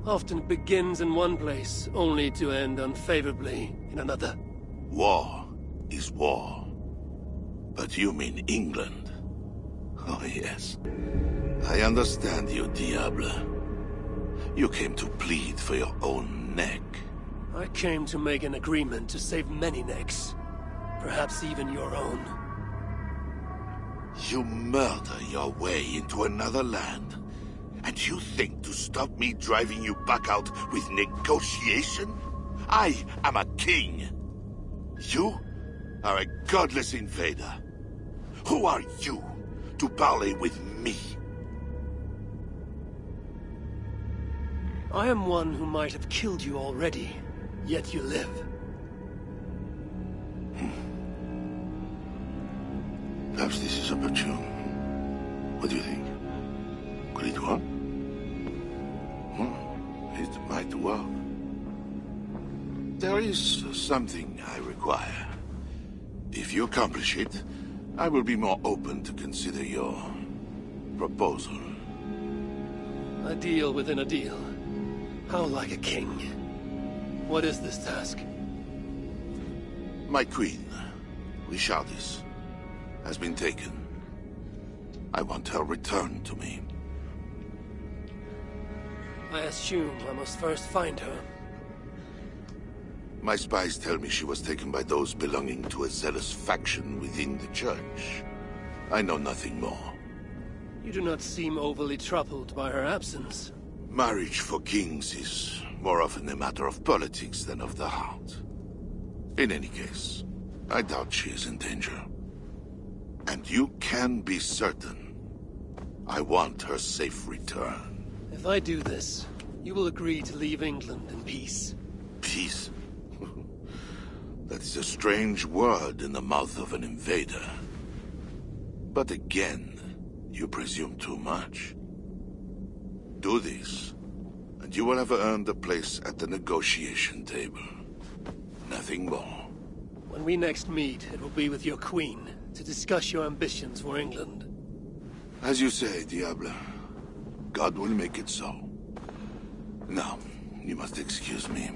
Often it begins in one place, only to end unfavorably in another. War is war. But you mean England? Oh, yes. I understand you, Diable. You came to plead for your own neck. I came to make an agreement to save many necks. Perhaps even your own. You murder your way into another land, and you think to stop me driving you back out with negotiation? I am a king. You are a godless invader. Who are you to parley with me? I am one who might have killed you already, yet you live. Perhaps this is opportune. What do you think? Could it work? It might work. There is something I require. If you accomplish it, I will be more open to consider your proposal. A deal within a deal. How like a king. What is this task? My queen, Richardis, has been taken. I want her returned to me. I assume I must first find her. My spies tell me she was taken by those belonging to a zealous faction within the church. I know nothing more. You do not seem overly troubled by her absence. Marriage for kings is more often a matter of politics than of the heart. In any case, I doubt she is in danger. And you can be certain I want her safe return. If I do this, you will agree to leave England in peace. Peace? That is a strange word in the mouth of an invader. But again, you presume too much. Do this, and you will have earned a place at the negotiation table. Nothing more. When we next meet, it will be with your queen, to discuss your ambitions for England. As you say, Diable. God will make it so. Now, you must excuse me.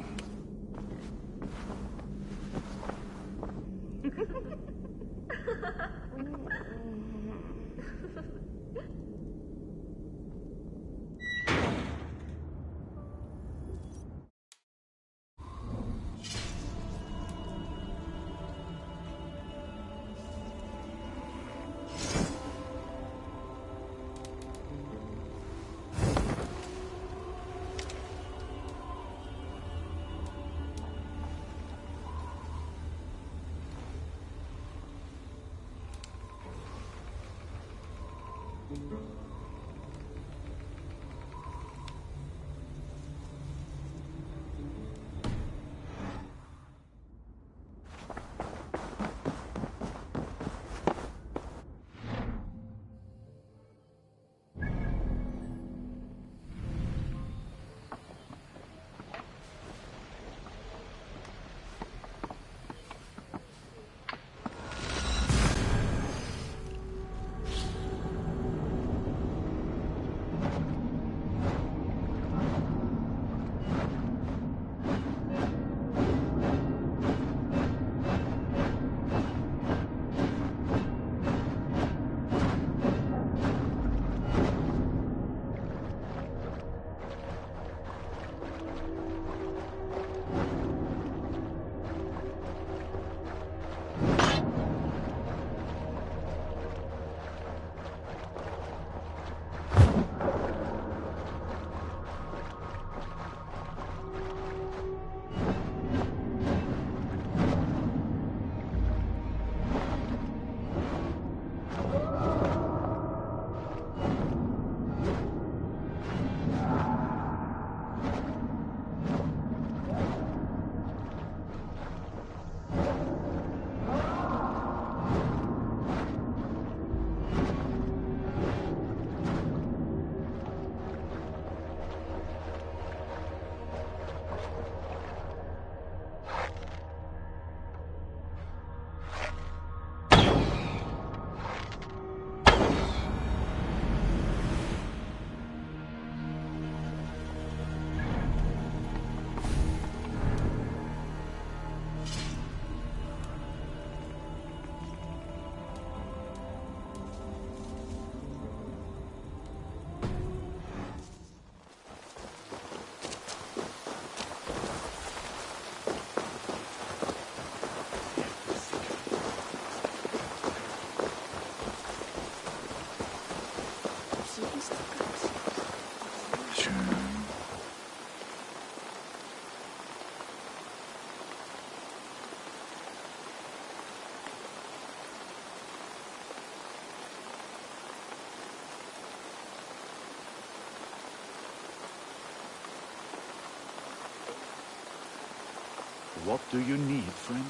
What do you need, friend?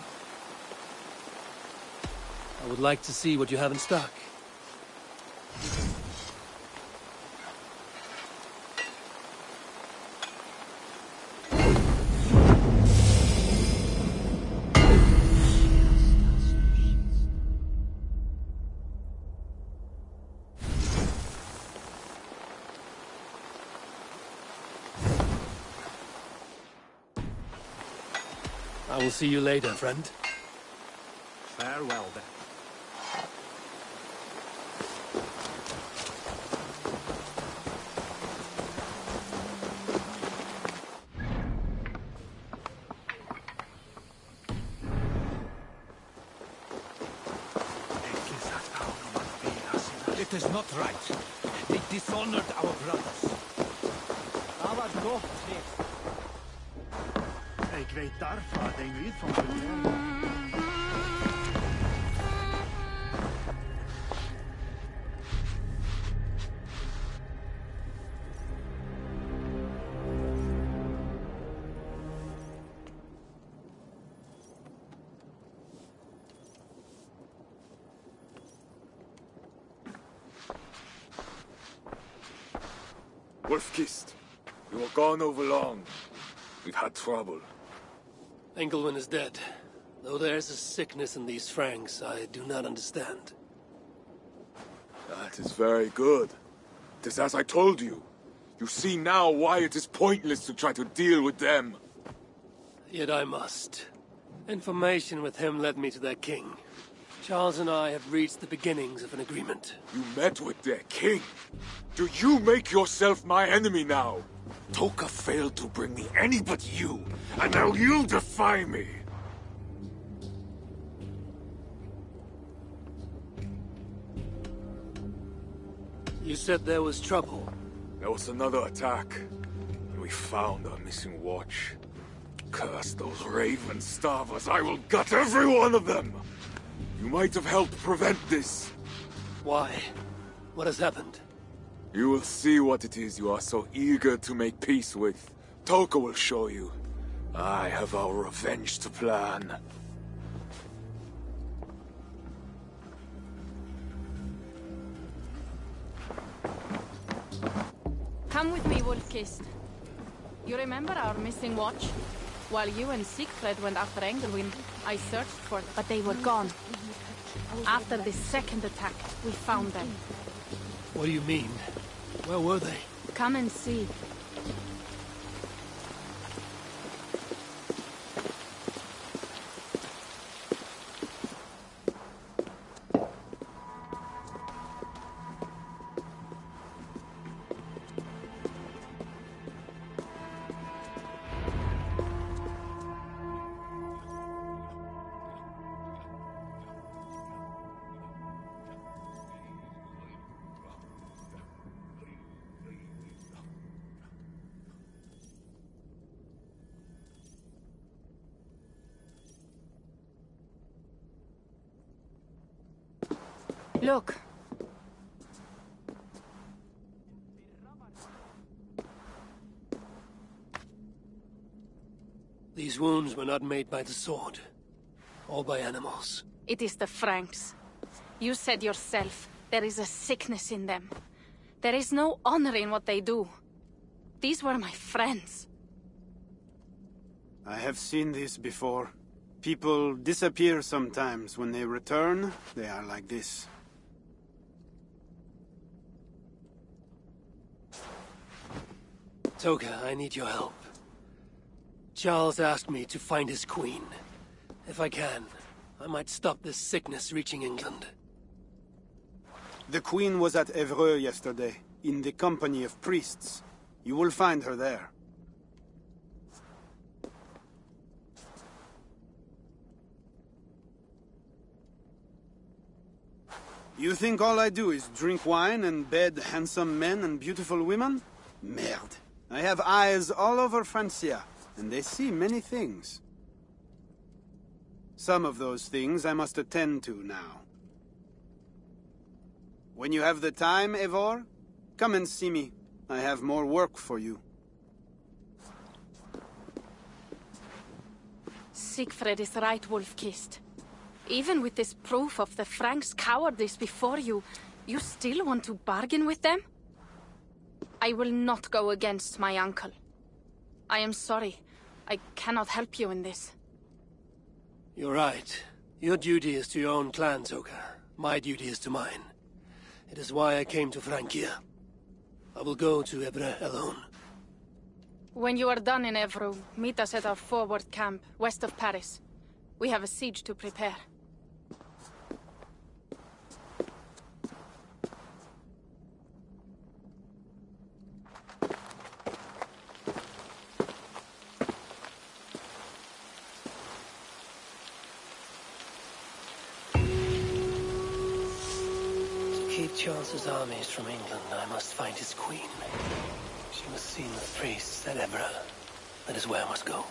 I would like to see what you have in stock. I will see you later, friend. Farewell, then. It is not right. They dishonored our brothers. Ik weet daarvan dat hij niet van vertellen. Wolf-Kissed, you were gone over long. We've had trouble. Engelwin is dead. Though there's a sickness in these Franks I do not understand. That is very good. It is as I told you. You see now why it is pointless to try to deal with them. Yet I must. Information with him led me to their king. Charles and I have reached the beginnings of an agreement. You met with their king? Do you make yourself my enemy now? Toka failed to bring me any but you, and now you defy me! You said there was trouble. There was another attack, and we found our missing watch. Curse those raven starvers, I will gut every one of them! You might have helped prevent this. Why? What has happened? You will see what it is you are so eager to make peace with. Toka will show you. I have our revenge to plan. Come with me, Wolf-Kissed. You remember our missing watch? While you and Siegfried went after Engelwin, I searched for them, but they were gone. After the second attack, we found them. What do you mean? Where were they? Come and see. Look. These wounds were not made by the sword, or by animals. It is the Franks. You said yourself, there is a sickness in them. There is no honor in what they do. These were my friends. I have seen this before. People disappear sometimes. When they return, they are like this. Toka, I need your help. Charles asked me to find his queen. If I can, I might stop this sickness reaching England. The queen was at Evreux yesterday, in the company of priests. You will find her there. You think all I do is drink wine and bed handsome men and beautiful women? Merde. I have eyes all over Francia, and they see many things. Some of those things I must attend to now. When you have the time, Eivor, come and see me. I have more work for you. Siegfried is right, Wolf-Kissed. Even with this proof of the Franks' cowardice before you, you still want to bargain with them? I will not go against my uncle. I am sorry. I cannot help you in this. You're right. Your duty is to your own clan, Zoka. My duty is to mine. It is why I came to Francia. I will go to Evreux alone. When you are done in Evreux, meet us at our forward camp, west of Paris. We have a siege to prepare. Keep Charles's armies from England, I must find his queen. She must see the priests at Evreux. That is where I must go.